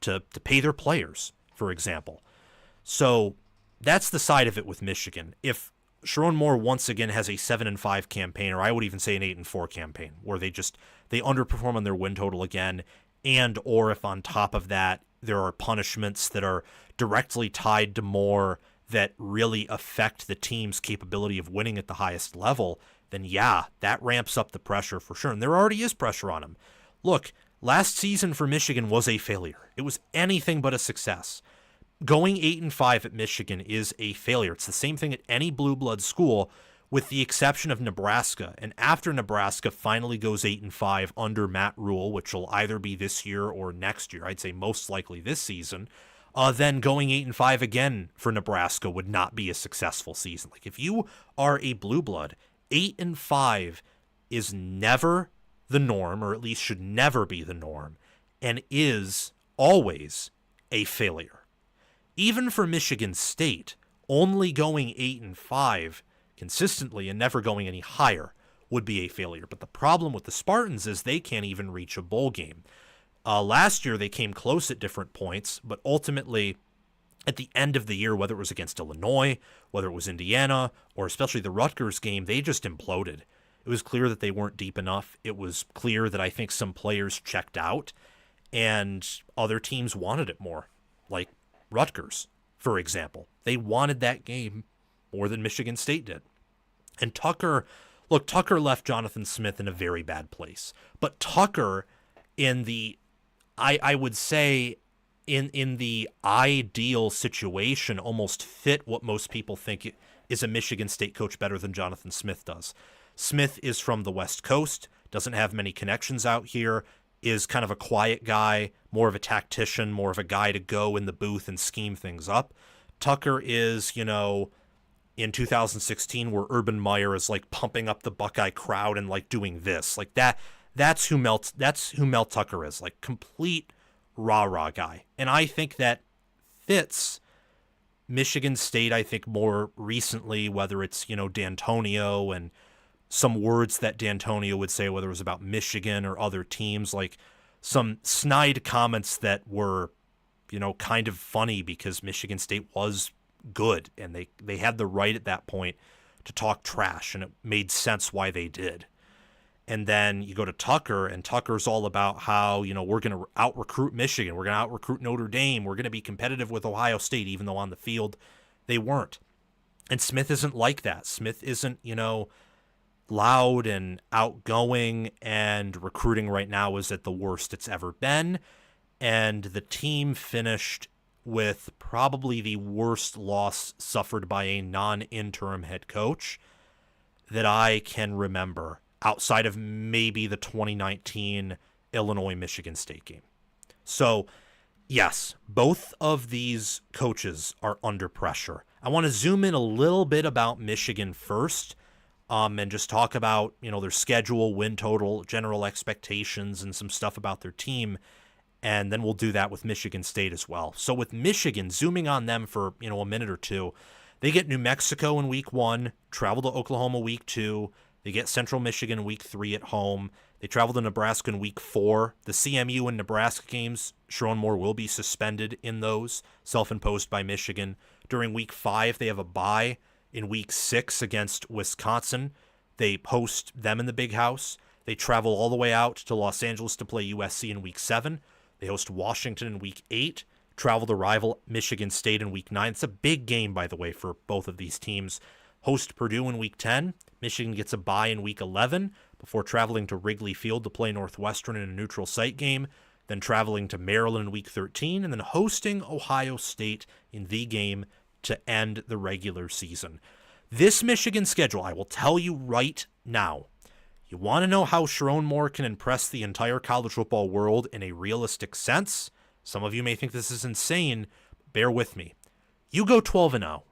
to pay their players, for example. So that's the side of it with Michigan. If Sherrone Moore once again has a 7-5 campaign, or I would even say an 8-4 campaign, where they underperform on their win total again, and or if on top of that there are punishments that are directly tied to Moore that really affect the team's capability of winning at the highest level, then yeah, that ramps up the pressure for sure. And there already is pressure on him. Look, last season for Michigan was a failure. It was anything but a success. Going 8-5 at Michigan is a failure. It's the same thing at any blue blood school with the exception of Nebraska. And after Nebraska finally goes 8-5 under Matt Rule, which will either be this year or next year, I'd say most likely this season, then going 8-5 again for Nebraska would not be a successful season. Like, if you are a blue blood, 8-5 is never the norm, or at least should never be the norm, and is always a failure. Even for Michigan State, only going 8-5 consistently and never going any higher would be a failure. But the problem with the Spartans is they can't even reach a bowl game. Last year they came close at different points, but ultimately at the end of the year, whether it was against Illinois, whether it was Indiana, or especially the Rutgers game, they just imploded. It was clear that they weren't deep enough. It was clear that I think some players checked out and other teams wanted it more, like Rutgers, for example. They wanted that game more than Michigan State did. And Tucker left Jonathan Smith in a very bad place. But Tucker, in the, I would say, in the ideal situation, almost fit what most people think is a Michigan State coach better than Jonathan Smith does. Smith is from the West Coast, doesn't have many connections out here, is kind of a quiet guy, more of a tactician, more of a guy to go in the booth and scheme things up. Tucker is, in 2016 where Urban Meyer is like pumping up the Buckeye crowd and like doing this. Like that's who Mel Tucker is, like complete rah-rah guy. And I think that fits Michigan State, I think, more recently, whether it's, D'Antonio and some words that D'Antonio would say, whether it was about Michigan or other teams, like some snide comments that were, kind of funny because Michigan State was good and they had the right at that point to talk trash, and it made sense why they did. And then you go to Tucker, and Tucker's all about how, we're going to out-recruit Michigan. We're going to out-recruit Notre Dame. We're going to be competitive with Ohio State, even though on the field they weren't. And Smith isn't like that. Smith isn't, loud and outgoing, and recruiting right now is at the worst it's ever been. And the team finished with probably the worst loss suffered by a non-interim head coach that I can remember, outside of maybe the 2019 Illinois-Michigan State game. So, yes, both of these coaches are under pressure. I want to zoom in a little bit about Michigan first, and just talk about, their schedule, win total, general expectations, and some stuff about their team. And then we'll do that with Michigan State as well. So with Michigan, zooming on them for, a minute or two, they get New Mexico in week 1, travel to Oklahoma week 2, they get Central Michigan week 3 at home, they travel to Nebraska in week 4. The CMU and Nebraska games, Sherrone Moore will be suspended in those, self-imposed by Michigan. During week 5, they have a bye in week 6 against Wisconsin. They host them in the Big House. They travel all the way out to Los Angeles to play USC in week 7. They host Washington in week 8, travel to rival Michigan State in week 9. It's a big game, by the way, for both of these teams. Host Purdue in week 10. Michigan gets a bye in week 11 before traveling to Wrigley Field to play Northwestern in a neutral site game, then traveling to Maryland in week 13, and then hosting Ohio State in the game to end the regular season. This Michigan schedule, I will tell you right now, you want to know how Sherrone Moore can impress the entire college football world in a realistic sense? Some of you may think this is insane. Bear with me. You go 12-0.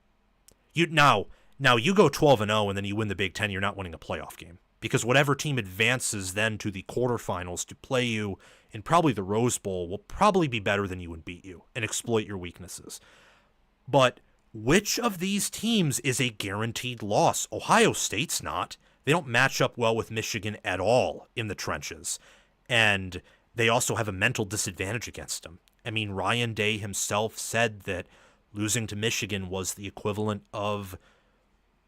Now you go 12-0 and then you win the Big Ten, you're not winning a playoff game. Because whatever team advances then to the quarterfinals to play you in probably the Rose Bowl will probably be better than you and beat you and exploit your weaknesses. But which of these teams is a guaranteed loss? Ohio State's not. They don't match up well with Michigan at all in the trenches. And they also have a mental disadvantage against them. I mean, Ryan Day himself said that losing to Michigan was the equivalent of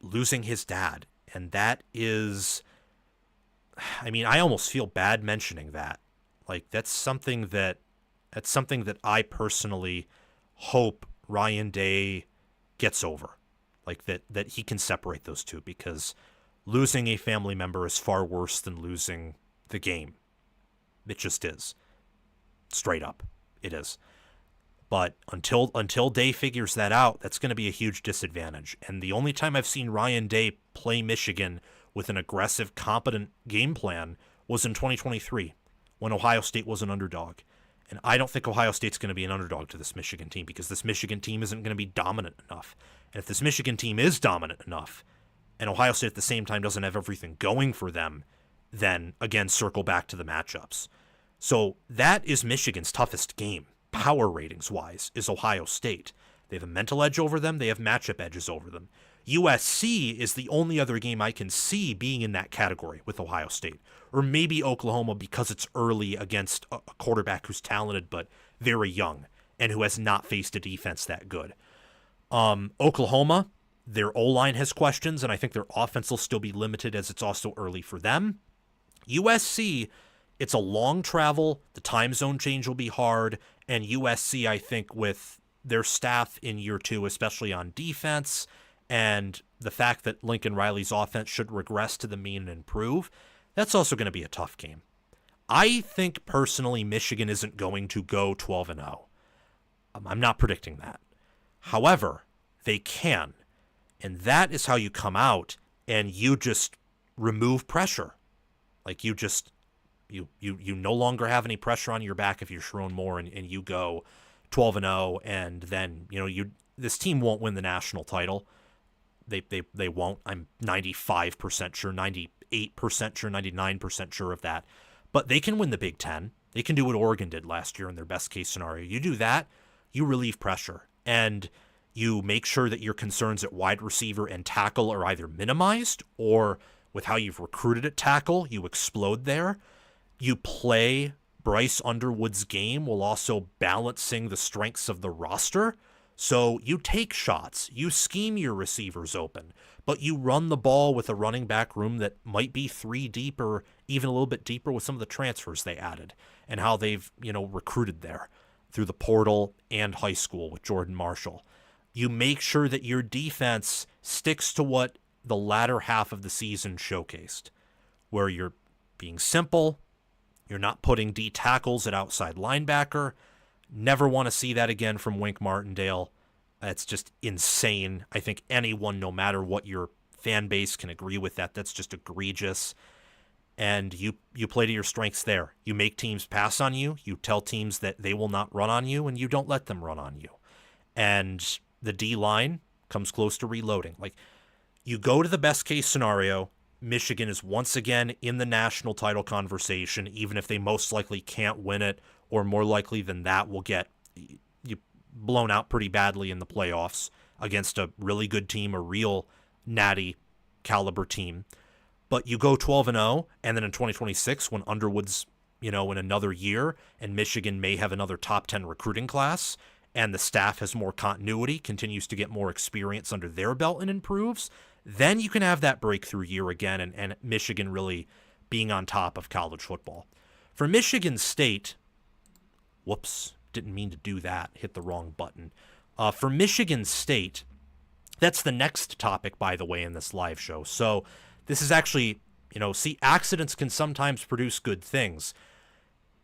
losing his dad. And that is, I mean, I almost feel bad mentioning that. Like, that's something that I personally hope Ryan Day gets over. Like, that he can separate those two, because losing a family member is far worse than losing the game. It just is. Straight up. It is. But until Day figures that out, that's going to be a huge disadvantage. And the only time I've seen Ryan Day play Michigan with an aggressive, competent game plan was in 2023 when Ohio State was an underdog. And I don't think Ohio State's going to be an underdog to this Michigan team because this Michigan team isn't going to be dominant enough. And if this Michigan team is dominant enough and Ohio State at the same time doesn't have everything going for them, then again, circle back to the matchups. So that is Michigan's toughest game, power ratings wise, is Ohio State. They have a mental edge over them. They have matchup edges over them. USC is the only other game I can see being in that category with Ohio State. Or maybe Oklahoma because it's early against a quarterback who's talented but very young and who has not faced a defense that good. Oklahoma, their O-line has questions, and I think their offense will still be limited as it's also early for them. USC, it's a long travel. The time zone change will be hard. And USC, I think, with their staff in year two, especially on defense, and the fact that Lincoln Riley's offense should regress to the mean and improve, that's also going to be a tough game. I think, personally, Michigan isn't going to go 12-0. I'm not predicting that. However, they can. And that is how you come out and you just remove pressure. Like you no longer have any pressure on your back if you're Sherrone Moore and you go 12-0, and then this team won't win the national title. They won't. I'm 95% sure, 98% sure, 99% sure of that. But they can win the Big Ten. They can do what Oregon did last year in their best case scenario. You do that, you relieve pressure, and you make sure that your concerns at wide receiver and tackle are either minimized, or with how you've recruited at tackle, you explode there. You play Bryce Underwood's game while also balancing the strengths of the roster. So you take shots, you scheme your receivers open, but you run the ball with a running back room that might be 3 deep or even a little bit deeper with some of the transfers they added and how they've, recruited there through the portal and high school with Jordan Marshall. You make sure that your defense sticks to what the latter half of the season showcased, where you're being simple, you're not putting D tackles at outside linebacker. Never want to see that again from Wink Martindale. That's just insane. I think anyone, no matter what your fan base, can agree with that. That's just egregious. And you play to your strengths there. You make teams pass on you. You tell teams that they will not run on you, and you don't let them run on you. And the D-line comes close to reloading. Like, you go to the best case scenario, Michigan is once again in the national title conversation, even if they most likely can't win it, or more likely than that will get blown out pretty badly in the playoffs against a really good team, a real natty caliber team. But you go 12-0, and then in 2026, when Underwood's, in another year, and Michigan may have another top 10 recruiting class, and the staff has more continuity, continues to get more experience under their belt and improves, then you can have that breakthrough year again, and Michigan really being on top of college football. For Michigan State, whoops, didn't mean to do that, hit the wrong button. For Michigan State, that's the next topic, by the way, in this live show. So this is actually, accidents can sometimes produce good things.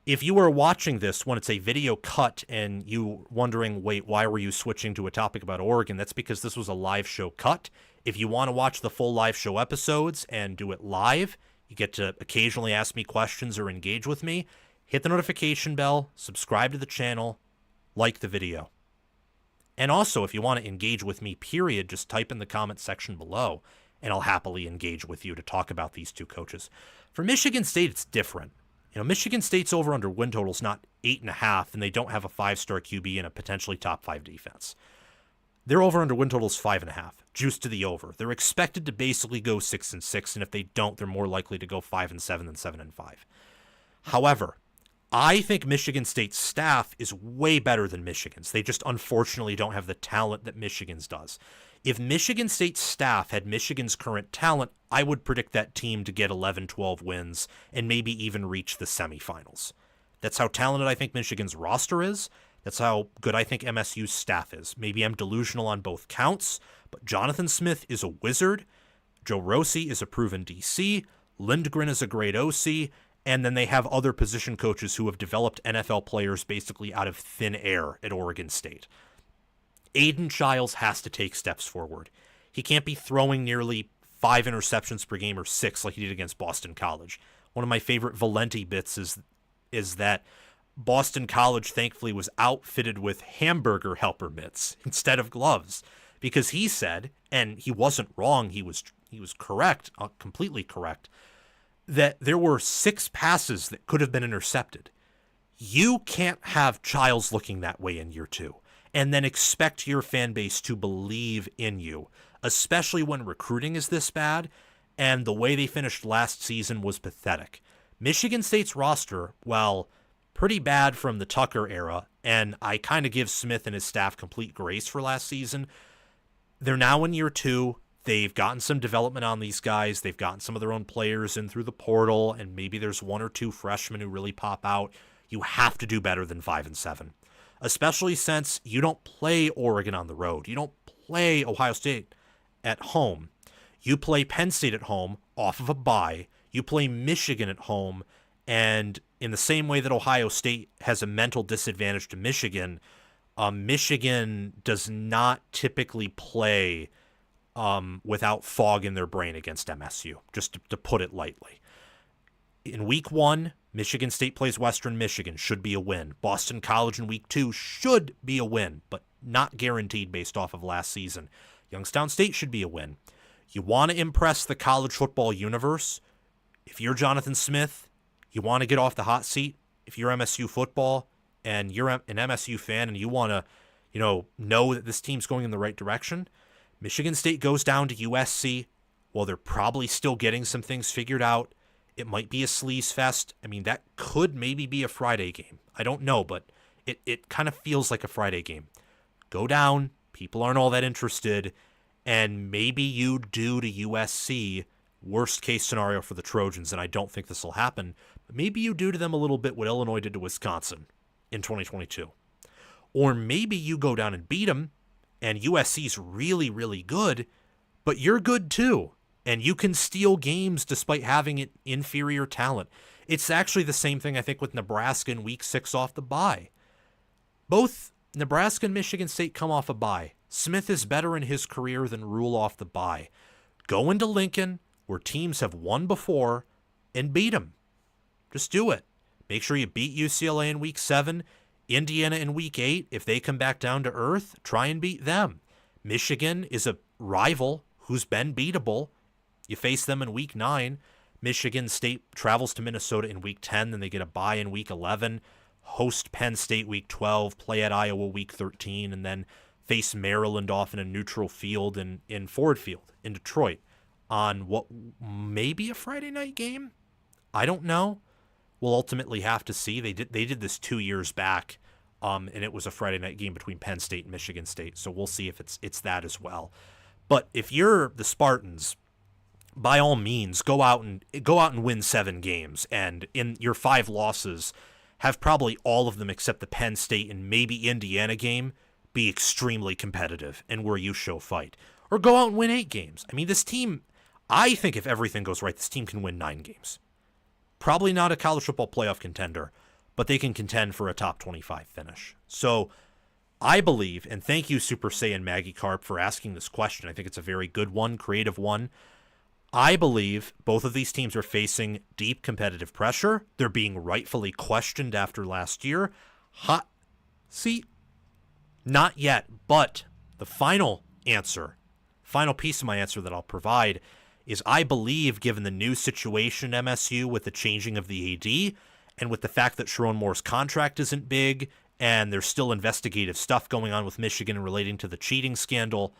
If you are watching this when it's a video cut and you wondering, wait, why were you switching to a topic about Oregon? That's because this was a live show cut. If you want to watch the full live show episodes and do it live, you get to occasionally ask me questions or engage with me. Hit the notification bell, subscribe to the channel, like the video. And also, if you want to engage with me, period, just type in the comment section below, and I'll happily engage with you to talk about these two coaches. For Michigan State, it's different. Michigan State's over-under win total's not 8.5, and they don't have a 5-star QB and a potentially top 5 defense. Their over-under win total's 5.5, juiced to the over. They're expected to basically go 6-6, and if they don't, they're more likely to go 5-7 than 7-5. However, I think Michigan State's staff is way better than Michigan's. They just unfortunately don't have the talent that Michigan's does. If Michigan State's staff had Michigan's current talent, I would predict that team to get 11-12 wins and maybe even reach the semifinals. That's how talented I think Michigan's roster is. That's how good I think MSU's staff is. Maybe I'm delusional on both counts, but Jonathan Smith is a wizard. Joe Rossi is a proven DC. Lindgren is a great OC. And then they have other position coaches who have developed NFL players basically out of thin air at Oregon State. Aiden Childs has to take steps forward. He can't be throwing nearly 5 interceptions per game or 6 like he did against Boston College. One of my favorite Valenti bits is that Boston College thankfully was outfitted with hamburger helper mitts instead of gloves, because he said, and he wasn't wrong, he was correct, completely correct, that there were 6 passes that could have been intercepted. You can't have Childs looking that way in year 2 and then expect your fan base to believe in you, especially when recruiting is this bad, and the way they finished last season was pathetic. Michigan State's roster, well, pretty bad from the Tucker era, and I kind of give Smith and his staff complete grace for last season. They're now in year 2. They've gotten some development on these guys. They've gotten some of their own players in through the portal, and maybe there's 1 or 2 freshmen who really pop out. You have to do better than 5-7, especially since you don't play Oregon on the road. You don't play Ohio State at home. You play Penn State at home off of a bye. You play Michigan at home, and in the same way that Ohio State has a mental disadvantage to Michigan, Michigan does not typically play without fog in their brain against MSU, just to put it lightly. In week 1, Michigan State plays Western Michigan, should be a win. Boston College in week 2 should be a win, but not guaranteed based off of last season. Youngstown State should be a win. You want to impress the college football universe. If you're Jonathan Smith, you want to get off the hot seat. If you're MSU football and you're an MSU fan and you want to, know that this team's going in the right direction, Michigan State goes down to USC. Well, they're probably still getting some things figured out. It might be a sleaze fest. I mean, that could maybe be a Friday game. I don't know, but it kind of feels like a Friday game. Go down. People aren't all that interested. And maybe you do to USC, worst case scenario for the Trojans, and I don't think this will happen, but maybe you do to them a little bit what Illinois did to Wisconsin in 2022. Or maybe you go down and beat them, and USC's really, really good, but you're good too, and you can steal games despite having inferior talent. It's actually the same thing, I think, with Nebraska in week 6 off the bye. Both Nebraska and Michigan State come off a bye. Smith is better in his career than Rule off the bye. Go into Lincoln, where teams have won before, and beat them. Just do it. Make sure you beat UCLA in week 7, Indiana in week 8. If they come back down to earth, try and beat them. Michigan is a rival who's been beatable. You face them in week 9. Michigan State travels to Minnesota in week 10, then they get a bye in week 11, host Penn State week 12, play at Iowa week 13, and then face Maryland off in a neutral field in Ford Field in Detroit on what may be a Friday night game. I don't know. We'll ultimately have to see. They did this 2 years back, and it was a Friday night game between Penn State and Michigan State. So we'll see if it's that as well. But if you're the Spartans, by all means, go out and win 7 games, and in your 5 losses, have probably all of them except the Penn State and maybe Indiana game be extremely competitive and where you show fight. Or go out and win 8 games. I mean, this team, I think if everything goes right, this team can win 9 games. Probably not a college football playoff contender, but they can contend for a top 25 finish. So I believe, and thank you Super Saiyan Maggie Carp for asking this question. I think it's a very good one, creative one. I believe both of these teams are facing deep competitive pressure. They're being rightfully questioned after last year. Hot seat? Not yet, but the final piece of my answer that I'll provide is I believe, given the new situation at MSU with the changing of the AD and with the fact that Sherrone Moore's contract isn't big and there's still investigative stuff going on with Michigan relating to the cheating scandal,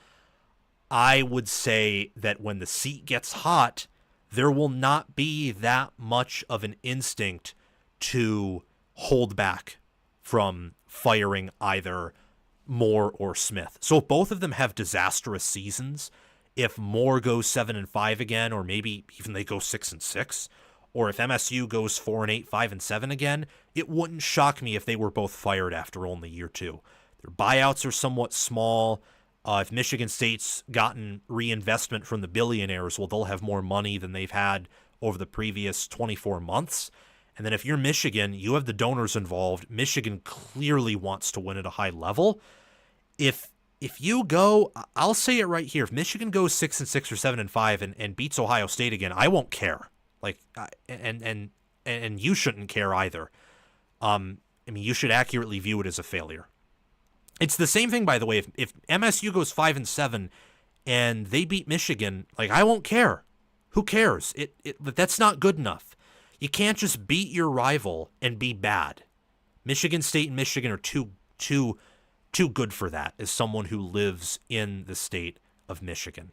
I would say that when the seat gets hot, there will not be that much of an instinct to hold back from firing either Moore or Smith. So if both of them have disastrous seasons, if Moore goes 7-5 again, or maybe even they go 6-6, or if MSU goes 4-8, 5-7 again, it wouldn't shock me if they were both fired after only year 2. Their buyouts are somewhat small. If Michigan State's gotten reinvestment from the billionaires, well, they'll have more money than they've had over the previous 24 months. And then if you're Michigan, you have the donors involved. Michigan clearly wants to win at a high level. If if you go, I'll say it right here. If Michigan goes 6-6 or 7-5 and beats Ohio State again, I won't care. Like, and you shouldn't care either. I mean, you should accurately view it as a failure. It's the same thing, by the way. If MSU goes 5-7 and they beat Michigan, like, I won't care. Who cares? But that's not good enough. You can't just beat your rival and be bad. Michigan State and Michigan are too good for that as someone who lives in the state of Michigan.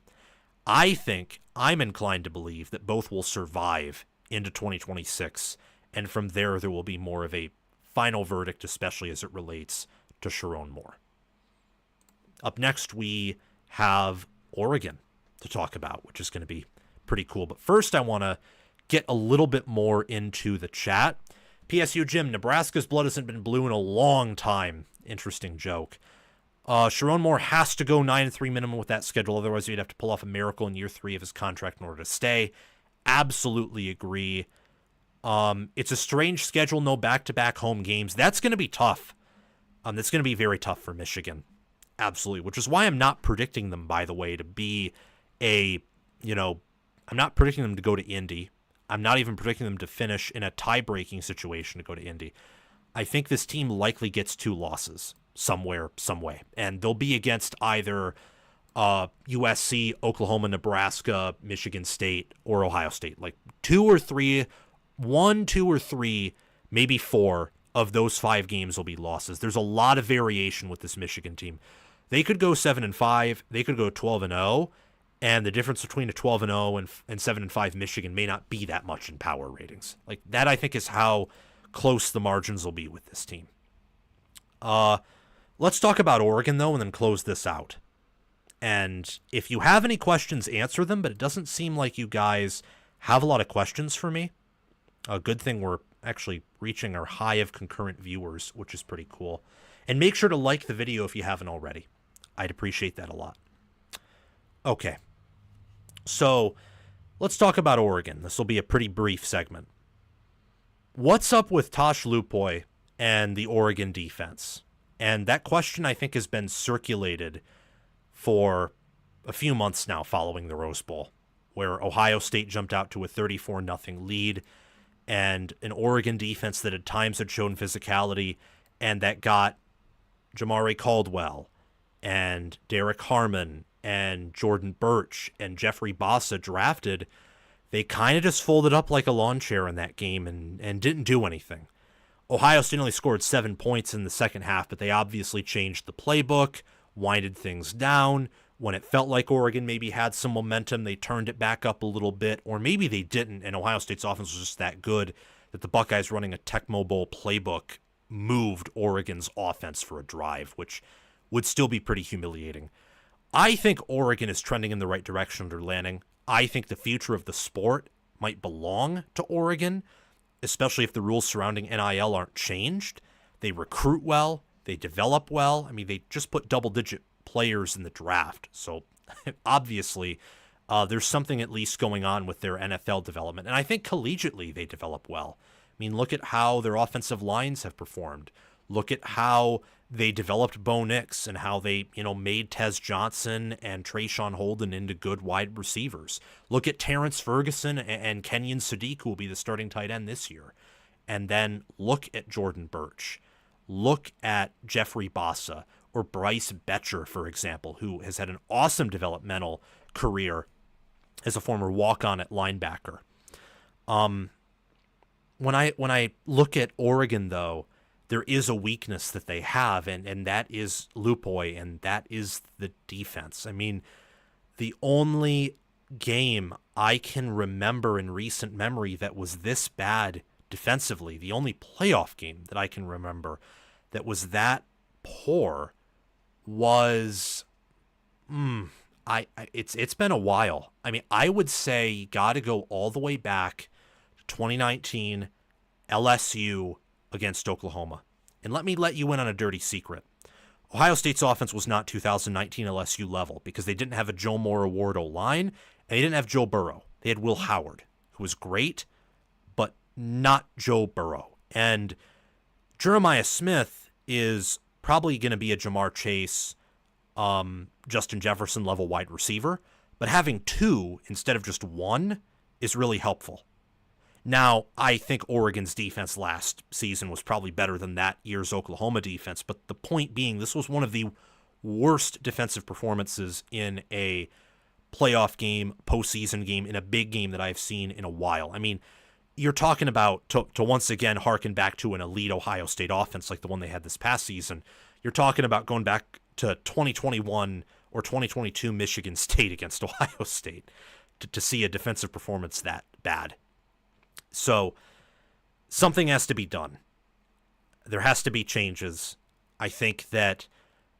I think I'm inclined to believe that both will survive into 2026, and from there will be more of a final verdict, especially as it relates to Sherrone Moore. Up next, we have Oregon to talk about, which is going to be pretty cool. But first, I want to get a little bit more into the chat. PSU Jim, Nebraska's blood hasn't been blue in a long time. Interesting joke. Sherrone Moore has to go 9-3 minimum with that schedule. Otherwise, he'd have to pull off a miracle in year 3 of his contract in order to stay. Absolutely agree. It's a strange schedule, no back-to-back home games. That's going to be tough. That's going to be very tough for Michigan. Absolutely. Which is why I'm not predicting them, by the way, to be I'm not predicting them to go to Indy. I'm not even predicting them to finish in a tie-breaking situation to go to Indy. I think this team likely gets 2 losses somewhere, some way. And they'll be against either USC, Oklahoma, Nebraska, Michigan State, or Ohio State. Like 2 or 3, 1, 2 or 3, maybe 4 of those 5 games will be losses. There's a lot of variation with this Michigan team. They could go 7-5. They could go 12-0. And the difference between a 12-0 and 7-5 Michigan may not be that much in power ratings. Like that, I think, is how close the margins will be with this team. Let's talk about Oregon, though, and then close this out. And if you have any questions, answer them, but it doesn't seem like you guys have a lot of questions for me. A good thing we're actually reaching our high of concurrent viewers, which is pretty cool. And make sure to like the video if you haven't already. I'd appreciate that a lot. Okay. So let's talk about Oregon. This will be a pretty brief segment. What's up with Tosh Lupoy and the Oregon defense? And that question, I think, has been circulated for a few months now following the Rose Bowl, where Ohio State jumped out to a 34-0 lead, and an Oregon defense that at times had shown physicality and that got Jamari Caldwell and Derek Harmon and Jordan Birch and Jeffrey Bassa drafted. They kind of just folded up like a lawn chair in that game and didn't do anything. Ohio State only scored 7 points in the second half, but they obviously changed the playbook, winded things down. When it felt like Oregon maybe had some momentum, they turned it back up a little bit, or maybe they didn't, and Ohio State's offense was just that good that the Buckeyes running a Tecmo Bowl playbook moved Oregon's offense for a drive, which would still be pretty humiliating. I think Oregon is trending in the right direction under Lanning. I think the future of the sport might belong to Oregon, especially if the rules surrounding NIL aren't changed. They recruit well. They develop well. I mean, they just put double-digit players in the draft. So obviously, there's something at least going on with their NFL development. And I think collegiately they develop well. I mean, look at how their offensive lines have performed. Look at how they developed Bo Nix and how they, made Tez Johnson and Trayshawn Holden into good wide receivers. Look at Terrence Ferguson and Kenyon Sadiq, who will be the starting tight end this year. And then look at Jordan Birch. Look at Jeffrey Bassa or Bryce Betcher, for example, who has had an awesome developmental career as a former walk-on at linebacker. When I look at Oregon, though, there is a weakness that they have, and that is Lupoy, and that is the defense. I mean, the only game I can remember in recent memory that was this bad defensively, the only playoff game that I can remember that was that poor was it's been a while. I mean, I would say you got to go all the way back to 2019 LSU against Oklahoma. And let me let you in on a dirty secret. Ohio State's offense was not 2019 LSU level because they didn't have a Joe Moore Award O-line, and they didn't have Joe Burrow. They had Will Howard, who was great, but not Joe Burrow. And Jeremiah Smith is probably going to be a Jamar Chase Justin Jefferson level wide receiver, but having two instead of just one is really helpful. Now, I think Oregon's defense last season was probably better than that year's Oklahoma defense, but the point being, this was one of the worst defensive performances in a playoff game, postseason game, in a big game that I've seen in a while. I mean, you're talking about, to once again harken back to an elite Ohio State offense like the one they had this past season, you're talking about going back to 2021 or 2022 Michigan State against Ohio State to see a defensive performance that bad. So something has to be done. There has to be changes. I think that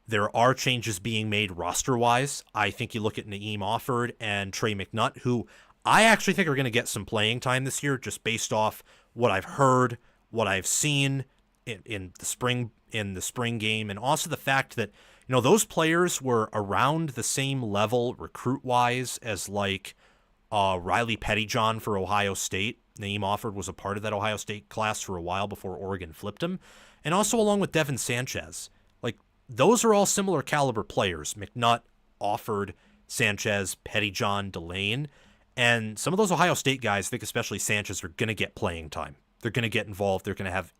there are changes being made roster-wise. I think you look at Naeem Offord and Trey McNutt, who I actually think are going to get some playing time this year, just based off what I've heard, what I've seen in the spring game, and also the fact that those players were around the same level recruit-wise as like Riley Pettyjohn for Ohio State. Naeem Offord was a part of that Ohio State class for a while before Oregon flipped him, and also along with Devin Sanchez. Like, those are all similar caliber players: McNutt, Offord, Sanchez, Pettyjohn, Delane. And some of those Ohio State guys, I think especially Sanchez, are going to get playing time. They're going to get involved. They're going to have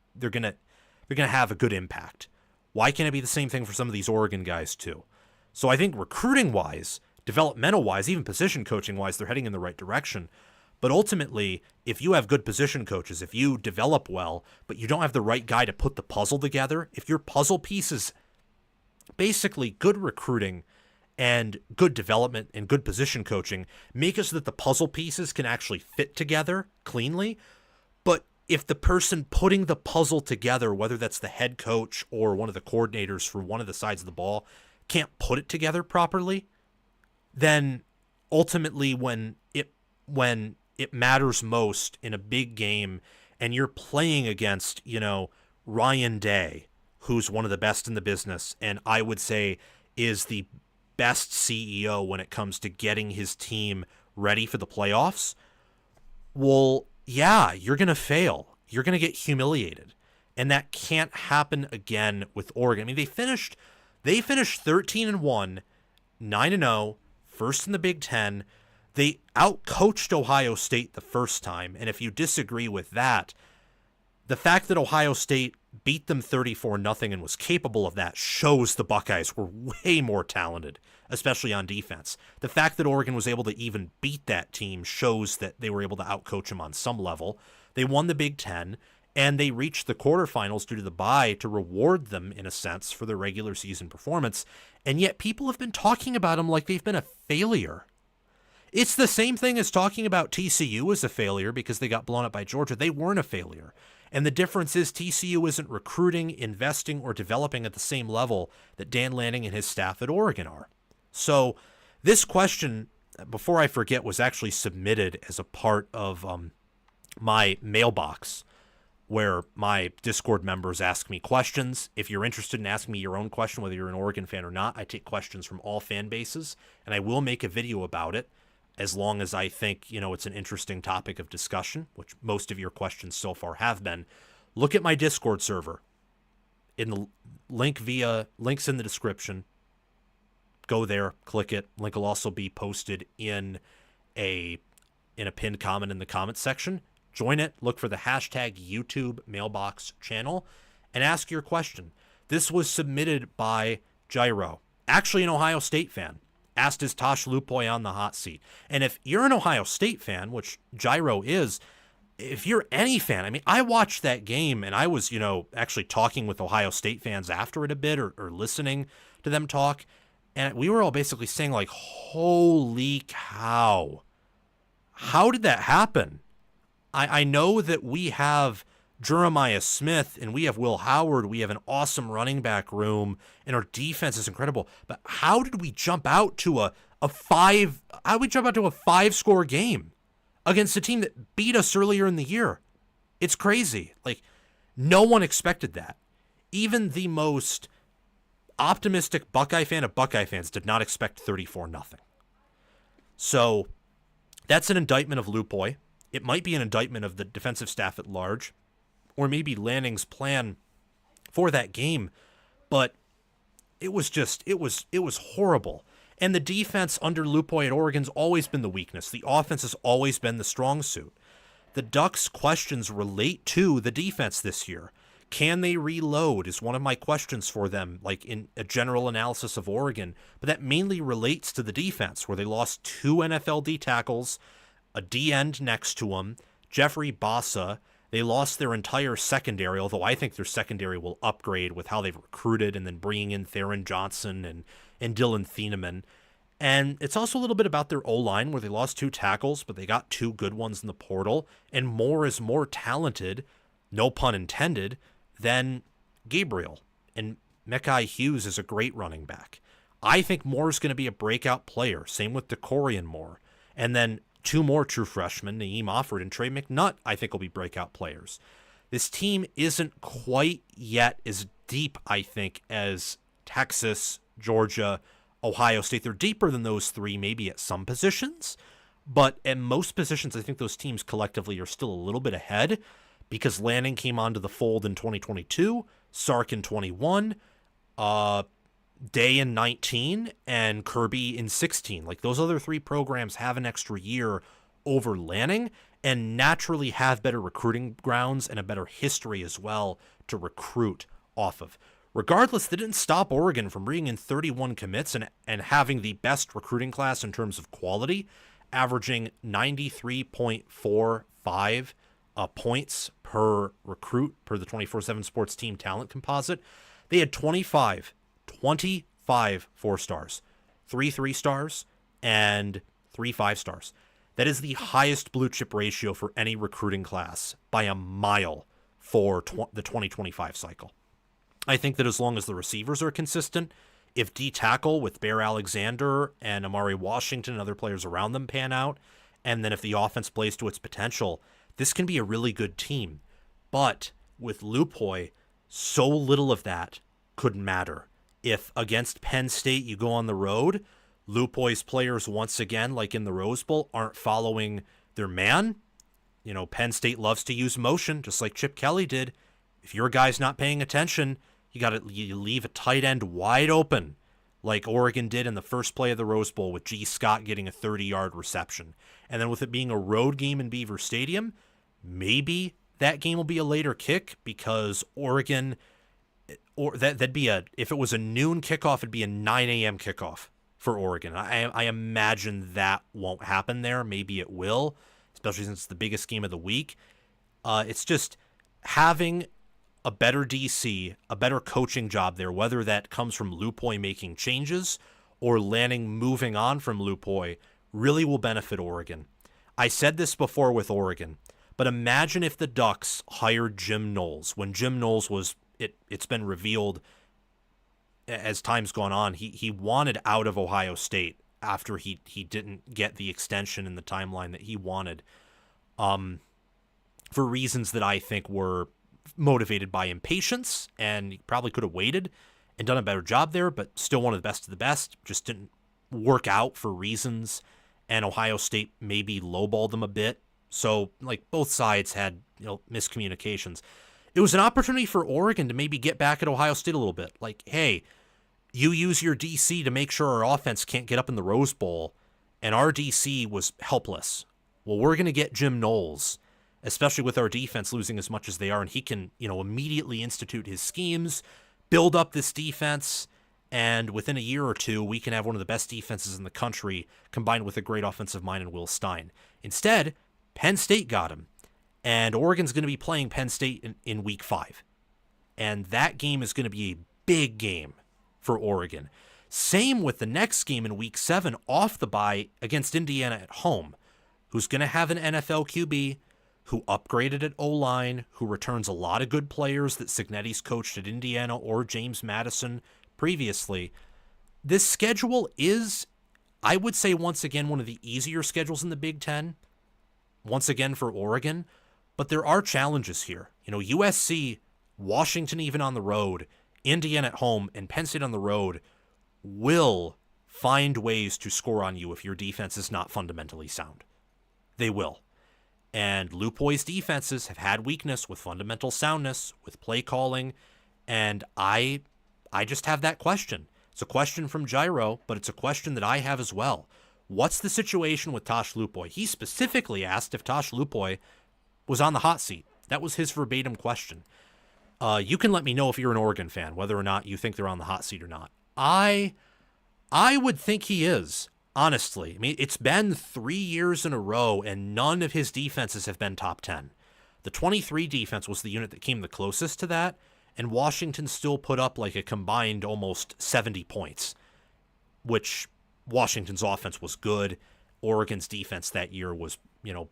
a good impact. Why can't it be the same thing for some of these Oregon guys too? So I think recruiting-wise, developmental-wise, even position coaching-wise, they're heading in the right direction. But ultimately, if you have good position coaches, if you develop well, but you don't have the right guy to put the puzzle together, if your puzzle piece is basically good recruiting and good development and good position coaching, make it so that the puzzle pieces can actually fit together cleanly. But if the person putting the puzzle together, whether that's the head coach or one of the coordinators for one of the sides of the ball, can't put it together properly, then ultimately when it matters most in a big game and you're playing against, Ryan Day, who's one of the best in the business, and I would say is the best CEO when it comes to getting his team ready for the playoffs, well, yeah, you're going to fail. You're going to get humiliated. And that can't happen again with Oregon. I mean, they finished 13-1, 9-0, first in the Big Ten. They outcoached Ohio State the first time. And if you disagree with that, the fact that Ohio State beat them 34-0 and was capable of that shows the Buckeyes were way more talented, especially on defense. The fact that Oregon was able to even beat that team shows that they were able to outcoach them on some level. They won the Big Ten, and they reached the quarterfinals due to the bye to reward them, in a sense, for their regular season performance. And yet people have been talking about them like they've been a failure. It's the same thing as talking about TCU as a failure because they got blown up by Georgia. They weren't a failure. And the difference is TCU isn't recruiting, investing, or developing at the same level that Dan Lanning and his staff at Oregon are. So this question, before I forget, was actually submitted as a part of my mailbox where my Discord members ask me questions. If you're interested in asking me your own question, whether you're an Oregon fan or not, I take questions from all fan bases, and I will make a video about it as long as I think, it's an interesting topic of discussion, which most of your questions so far have been. Look at my Discord server. In the links in the description. Go there, click it. Link will also be posted in a pinned comment in the comments section. Join it, look for the hashtag YouTube mailbox channel, and ask your question. This was submitted by Gyro, actually an Ohio State fan. Asked, is Tosh Lupoy on the hot seat? And if you're an Ohio State fan, which Gyro is, if you're any fan, I mean, I watched that game and I was, actually talking with Ohio State fans after it a bit or listening to them talk. And we were all basically saying like, holy cow, how did that happen? I know that we have Jeremiah Smith and we have Will Howard. We have an awesome running back room and our defense is incredible. But how did we jump out to a 5-score game against a team that beat us earlier in the year? It's crazy. Like, no one expected that. Even the most optimistic Buckeye fan of Buckeye fans did not expect 34-0. So that's an indictment of Lupoy. It might be an indictment of the defensive staff at large, or maybe Lanning's plan for that game. But it was horrible. And the defense under Lupoy at Oregon's always been the weakness. The offense has always been the strong suit. The Ducks' questions relate to the defense this year. Can they reload is one of my questions for them, like in a general analysis of Oregon. But that mainly relates to the defense, where they lost 2 NFL D tackles, a D end next to them, Jeffrey Bassa. They lost their entire secondary, although I think their secondary will upgrade with how they've recruited and then bringing in Theron Johnson and Dylan Thieneman. And it's also a little bit about their O-line, where they lost 2 tackles, but they got 2 good ones in the portal. And Moore is more talented, no pun intended, than Gabriel. And Mekhi Hughes is a great running back. I think Moore is going to be a breakout player. Same with DeCorian Moore. And then 2 more true freshmen, Naeem Offord and Trey McNutt, I think will be breakout players. This team isn't quite yet as deep, I think, as Texas, Georgia, Ohio State. They're deeper than those 3, maybe at some positions. But at most positions, I think those teams collectively are still a little bit ahead, because Lanning came onto the fold in 2022, Sark in 21, Day in 19, and Kirby in 16. Like, those other 3 programs have an extra year over Lanning and naturally have better recruiting grounds and a better history as well to recruit off of. Regardless, they didn't stop Oregon from bringing in 31 commits and having the best recruiting class in terms of quality, averaging 93.45 points per recruit per the 24/7 Sports Team Talent Composite. They had 25 4-stars, 3 3-stars, and 3 5-stars. That is the highest blue chip ratio for any recruiting class by a mile for the 2025 cycle. I think that as long as the receivers are consistent, if D tackle with Bear Alexander and Amari Washington and other players around them pan out, and then if the offense plays to its potential, this can be a really good team. But with Lupoy, so little of that could matter. If against Penn State you go on the road, Lupoy's players once again, like in the Rose Bowl, aren't following their man. You know, Penn State loves to use motion, just like Chip Kelly did. If your guy's not paying attention, you leave a tight end wide open, like Oregon did in the first play of the Rose Bowl with G. Scott getting a 30-yard reception. And then with it being a road game in Beaver Stadium, maybe that game will be a later kick, because Oregon, or that'd be if it was a noon kickoff, it'd be a 9 a.m. kickoff for Oregon. I imagine that won't happen there. Maybe it will, especially since it's the biggest game of the week. It's just having a better DC, a better coaching job there, whether that comes from Lupoy making changes or Lanning moving on from Lupoy, really will benefit Oregon. I said this before with Oregon, but imagine if the Ducks hired Jim Knowles when Jim Knowles was, it's been revealed as time's gone on, he wanted out of Ohio State after he didn't get the extension in the timeline that he wanted, for reasons that I think were motivated by impatience, and he probably could have waited and done a better job there, but still one of the best of the best. Just didn't work out for reasons, and Ohio State maybe lowballed them a bit. So, like, both sides had, miscommunications. It was an opportunity for Oregon to maybe get back at Ohio State a little bit. Like, hey, you use your DC to make sure our offense can't get up in the Rose Bowl, and our DC was helpless. Well, we're going to get Jim Knowles, especially with our defense losing as much as they are, and he can, immediately institute his schemes, build up this defense, and within a year or two, we can have one of the best defenses in the country, combined with a great offensive mind in Will Stein. Instead, Penn State got him, and Oregon's going to be playing Penn State in Week 5. And that game is going to be a big game for Oregon. Same with the next game in Week 7 off the bye against Indiana at home, who's going to have an NFL QB, who upgraded at O-line, who returns a lot of good players that Cignetti's coached at Indiana or James Madison previously. This schedule is, I would say, once again, one of the easier schedules in the Big Ten, once again for Oregon, but there are challenges here. USC, Washington even on the road, Indiana at home, and Penn State on the road will find ways to score on you if your defense is not fundamentally sound. They will. And Lupoy's defenses have had weakness with fundamental soundness, with play calling, and I I just have that question. It's a question from Gyro, but it's a question that I have as well. What's the situation with Tosh Lupoy? He specifically asked if Tosh Lupoy was on the hot seat. That was his verbatim question. You can let me know if you're an Oregon fan, whether or not you think they're on the hot seat or not. I would think he is, honestly. I mean, it's been 3 years in a row, and none of his defenses have been top 10. The 23 defense was the unit that came the closest to that, and Washington still put up like a combined almost 70 points, which Washington's offense was good. Oregon's defense that year was,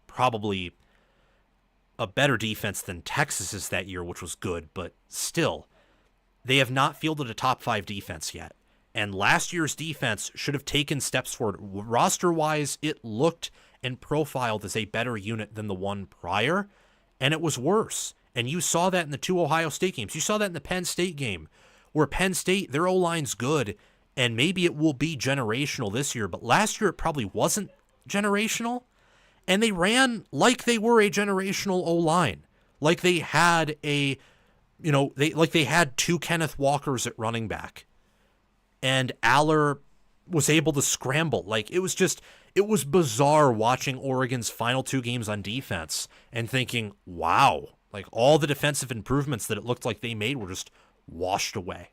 probably a better defense than Texas's that year, which was good, but still, they have not fielded a top 5 defense yet. And last year's defense should have taken steps forward. Roster-wise, it looked and profiled as a better unit than the one prior, and it was worse. And you saw that in the 2 Ohio State games. You saw that in the Penn State game, where Penn State, their O-line's good, and maybe it will be generational this year, but last year it probably wasn't generational. And they ran like they were a generational O-line. Like they had they had 2 Kenneth Walkers at running back. And Aller was able to scramble. Like, it was bizarre watching Oregon's final 2 games on defense and thinking, wow, like all the defensive improvements that it looked like they made were just washed away.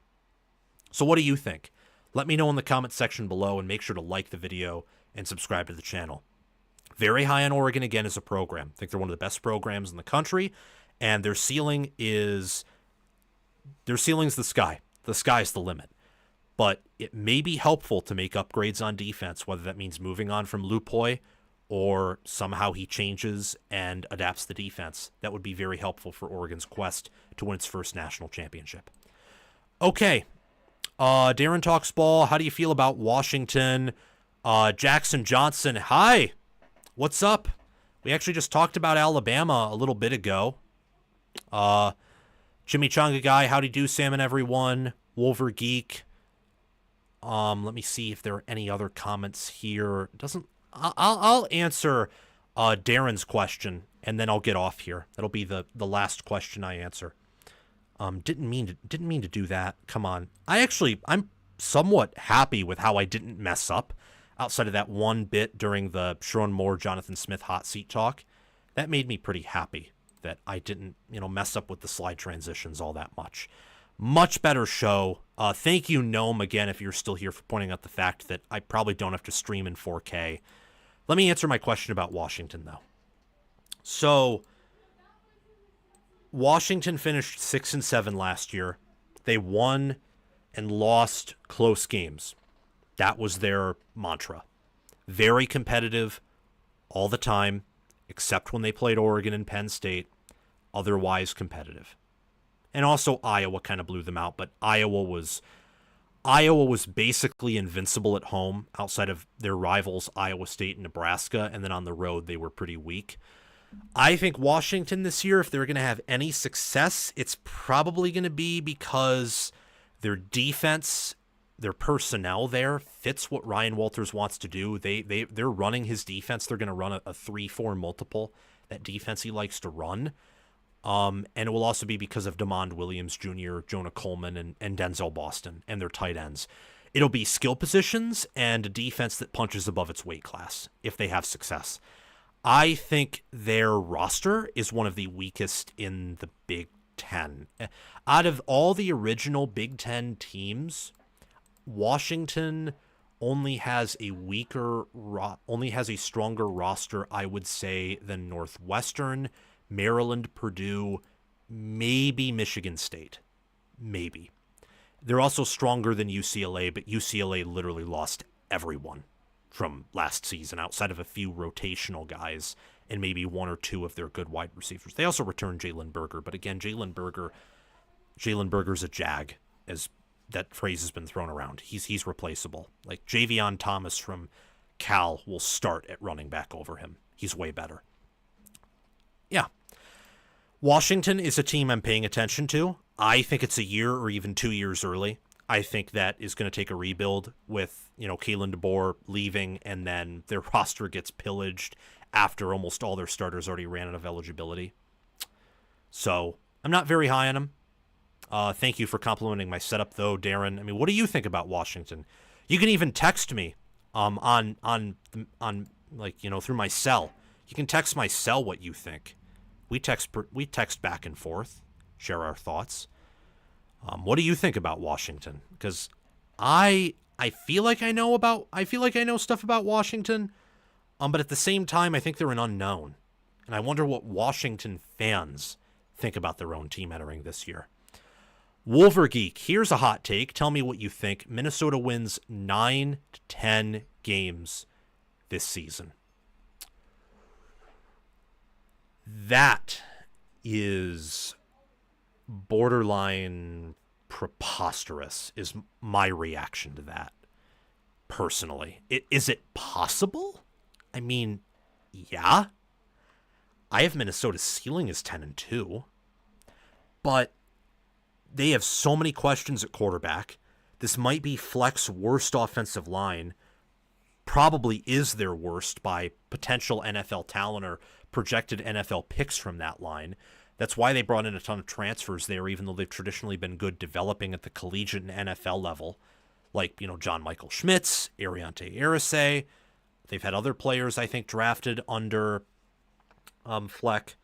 So what do you think? Let me know in the comment section below, and make sure to like the video and subscribe to the channel. Very high on Oregon again as a program. I think they're one of the best programs in the country, and their ceiling's the sky. The sky's the limit. But it may be helpful to make upgrades on defense, whether that means moving on from Lupoy or somehow he changes and adapts the defense. That would be very helpful for Oregon's quest to win its first national championship. Okay. Darren talks ball. How do you feel about Washington? Jackson Johnson. Hi. What's up? We actually just talked about Alabama a little bit ago. Jimmy Chonga guy. Howdy do, Salmon, everyone. Wolver Geek. Let me see if there are any other comments here. I'll answer Darren's question, and then I'll get off here. That'll be the last question I answer. Didn't mean to do that. Come on. I'm somewhat happy with how I didn't mess up outside of that one bit during the Sherrone Moore, Jonathan Smith hot seat talk. That made me pretty happy that I didn't, mess up with the slide transitions all that much. Much better show. Thank you, Gnome, again, if you're still here, for pointing out the fact that I probably don't have to stream in 4K. Let me answer my question about Washington, though. So, Washington finished 6-7 last year. They won and lost close games. That was their mantra. Very competitive all the time, except when they played Oregon and Penn State. Otherwise competitive. And also Iowa kind of blew them out, but Iowa was basically invincible at home outside of their rivals Iowa State and Nebraska, and then on the road they were pretty weak. I think Washington this year, if they're going to have any success, it's probably going to be because their defense, their personnel there fits what Ryan Walters wants to do. They're running his defense. They're going to run a 3-4 multiple, that defense he likes to run. And it will also be because of DeMond Williams Jr., Jonah Coleman, and Denzel Boston, and their tight ends. It'll be skill positions and a defense that punches above its weight class if they have success. I think their roster is one of the weakest in the Big Ten. Out of all the original Big Ten teams, Washington only has a stronger roster, I would say, than Northwestern, Maryland, Purdue, maybe Michigan State. Maybe. They're also stronger than UCLA, but UCLA literally lost everyone from last season outside of a few rotational guys and maybe 1 or 2 of their good wide receivers. They also returned Jalen Berger, but again, Jalen Berger's a jag, as that phrase has been thrown around. He's replaceable. Like Javion Thomas from Cal will start at running back over him. He's way better. Yeah. Washington is a team I'm paying attention to. I think it's a year or even 2 years early. I think that is going to take a rebuild with, Kalen DeBoer leaving, and then their roster gets pillaged after almost all their starters already ran out of eligibility. So I'm not very high on them. Thank you for complimenting my setup, though, Darren. I mean, what do you think about Washington? You can even text me on like, through my cell. You can text my cell what you think. We text back and forth, share our thoughts. What do you think about Washington? Because I feel like I feel like I know stuff about Washington, but at the same time, I think they're an unknown, and I wonder what Washington fans think about their own team entering this year. Wolvergeek, here's a hot take. Tell me what you think. Minnesota wins 9 to 10 games this season. That is borderline preposterous, is my reaction to that, personally. Is it possible? I mean, yeah. I have Minnesota's ceiling as 10-2, but they have so many questions at quarterback. This might be Fleck's worst offensive line. Probably is their worst by potential NFL talent or projected NFL picks from that line. That's why they brought in a ton of transfers there, even though they've traditionally been good developing at the collegiate and NFL level, like, John Michael Schmitz, Ariante Arise. They've had other players, I think, drafted under Fleck.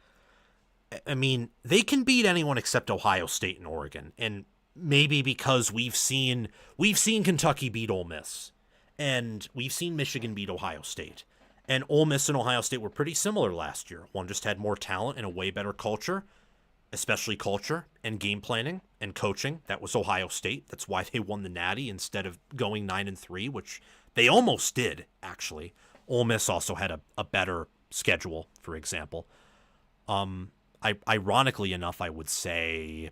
I mean, they can beat anyone except Ohio State and Oregon, and maybe because we've seen Kentucky beat Ole Miss, and we've seen Michigan beat Ohio State, and Ole Miss and Ohio State were pretty similar last year. One just had more talent and a way better culture, especially culture and game planning and coaching. That was Ohio State. That's why they won the Natty instead of going 9-3, which they almost did, actually. Ole Miss also had a better schedule, for example. Ironically enough, I would say,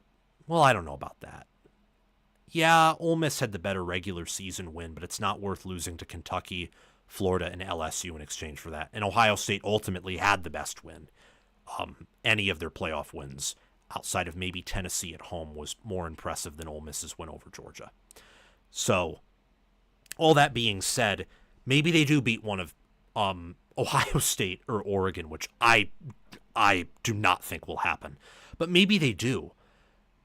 well, I don't know about that. Yeah, Ole Miss had the better regular season win, but it's not worth losing to Kentucky, Florida, and LSU in exchange for that. And Ohio State ultimately had the best win. Any of their playoff wins outside of maybe Tennessee at home was more impressive than Ole Miss's win over Georgia. So, all that being said, maybe they do beat one of Ohio State or Oregon, which I do not think will happen. But maybe they do.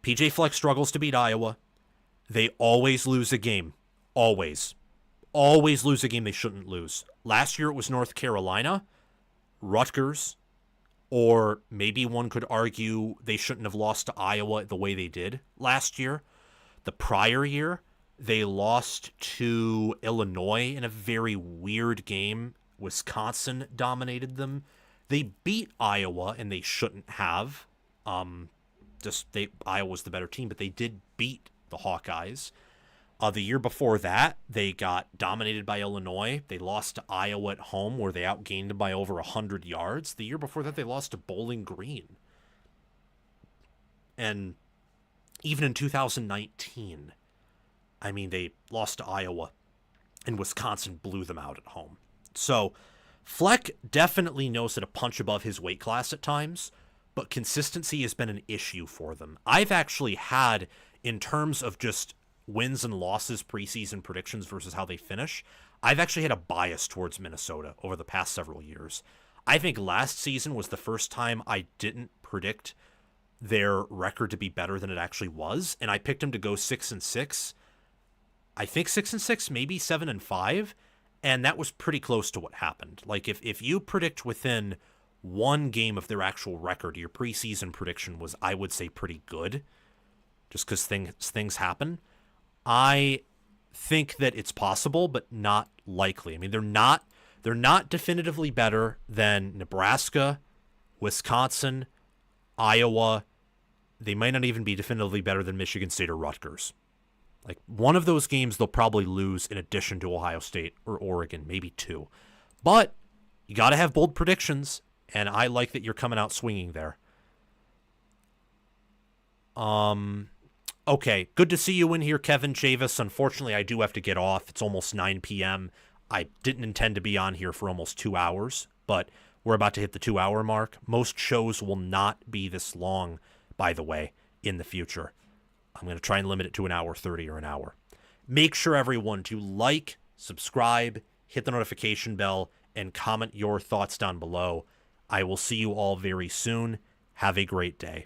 PJ Fleck struggles to beat Iowa. They always lose a game. Always. Always lose a game they shouldn't lose. Last year it was North Carolina, Rutgers, or maybe one could argue they shouldn't have lost to Iowa the way they did last year. The prior year, they lost to Illinois in a very weird game. Wisconsin dominated them. They beat Iowa, and they shouldn't have. Iowa was the better team, but they did beat the Hawkeyes. The year before that, they got dominated by Illinois. They lost to Iowa at home, where they outgained them by over 100 yards. The year before that, they lost to Bowling Green. And even in 2019, I mean, they lost to Iowa, and Wisconsin blew them out at home. So Fleck definitely knows how to punch above his weight class at times, but consistency has been an issue for them. I've actually had, in terms of just wins and losses, preseason predictions versus how they finish, I've actually had a bias towards Minnesota over the past several years. I think last season was the first time I didn't predict their record to be better than it actually was, and I picked them to go 6-6. I think 6-6, maybe 7-5, and that was pretty close to what happened. Like, if you predict within one game of their actual record, your preseason prediction was, I would say, pretty good, just because things happen. I think that it's possible, but not likely. I mean, they're not definitively better than Nebraska, Wisconsin, Iowa. They might not even be definitively better than Michigan State or Rutgers. Like, one of those games they'll probably lose in addition to Ohio State or Oregon, maybe two. But you got to have bold predictions, and I like that you're coming out swinging there. Okay, good to see you in here, Kevin Chavis. Unfortunately, I do have to get off. It's almost 9 p.m. I didn't intend to be on here for almost 2 hours, but we're about to hit the 2-hour mark. Most shows will not be this long, by the way, in the future. I'm going to try and limit it to 1:30 or an hour. Make sure, everyone, to like, subscribe, hit the notification bell, and comment your thoughts down below. I will see you all very soon. Have a great day.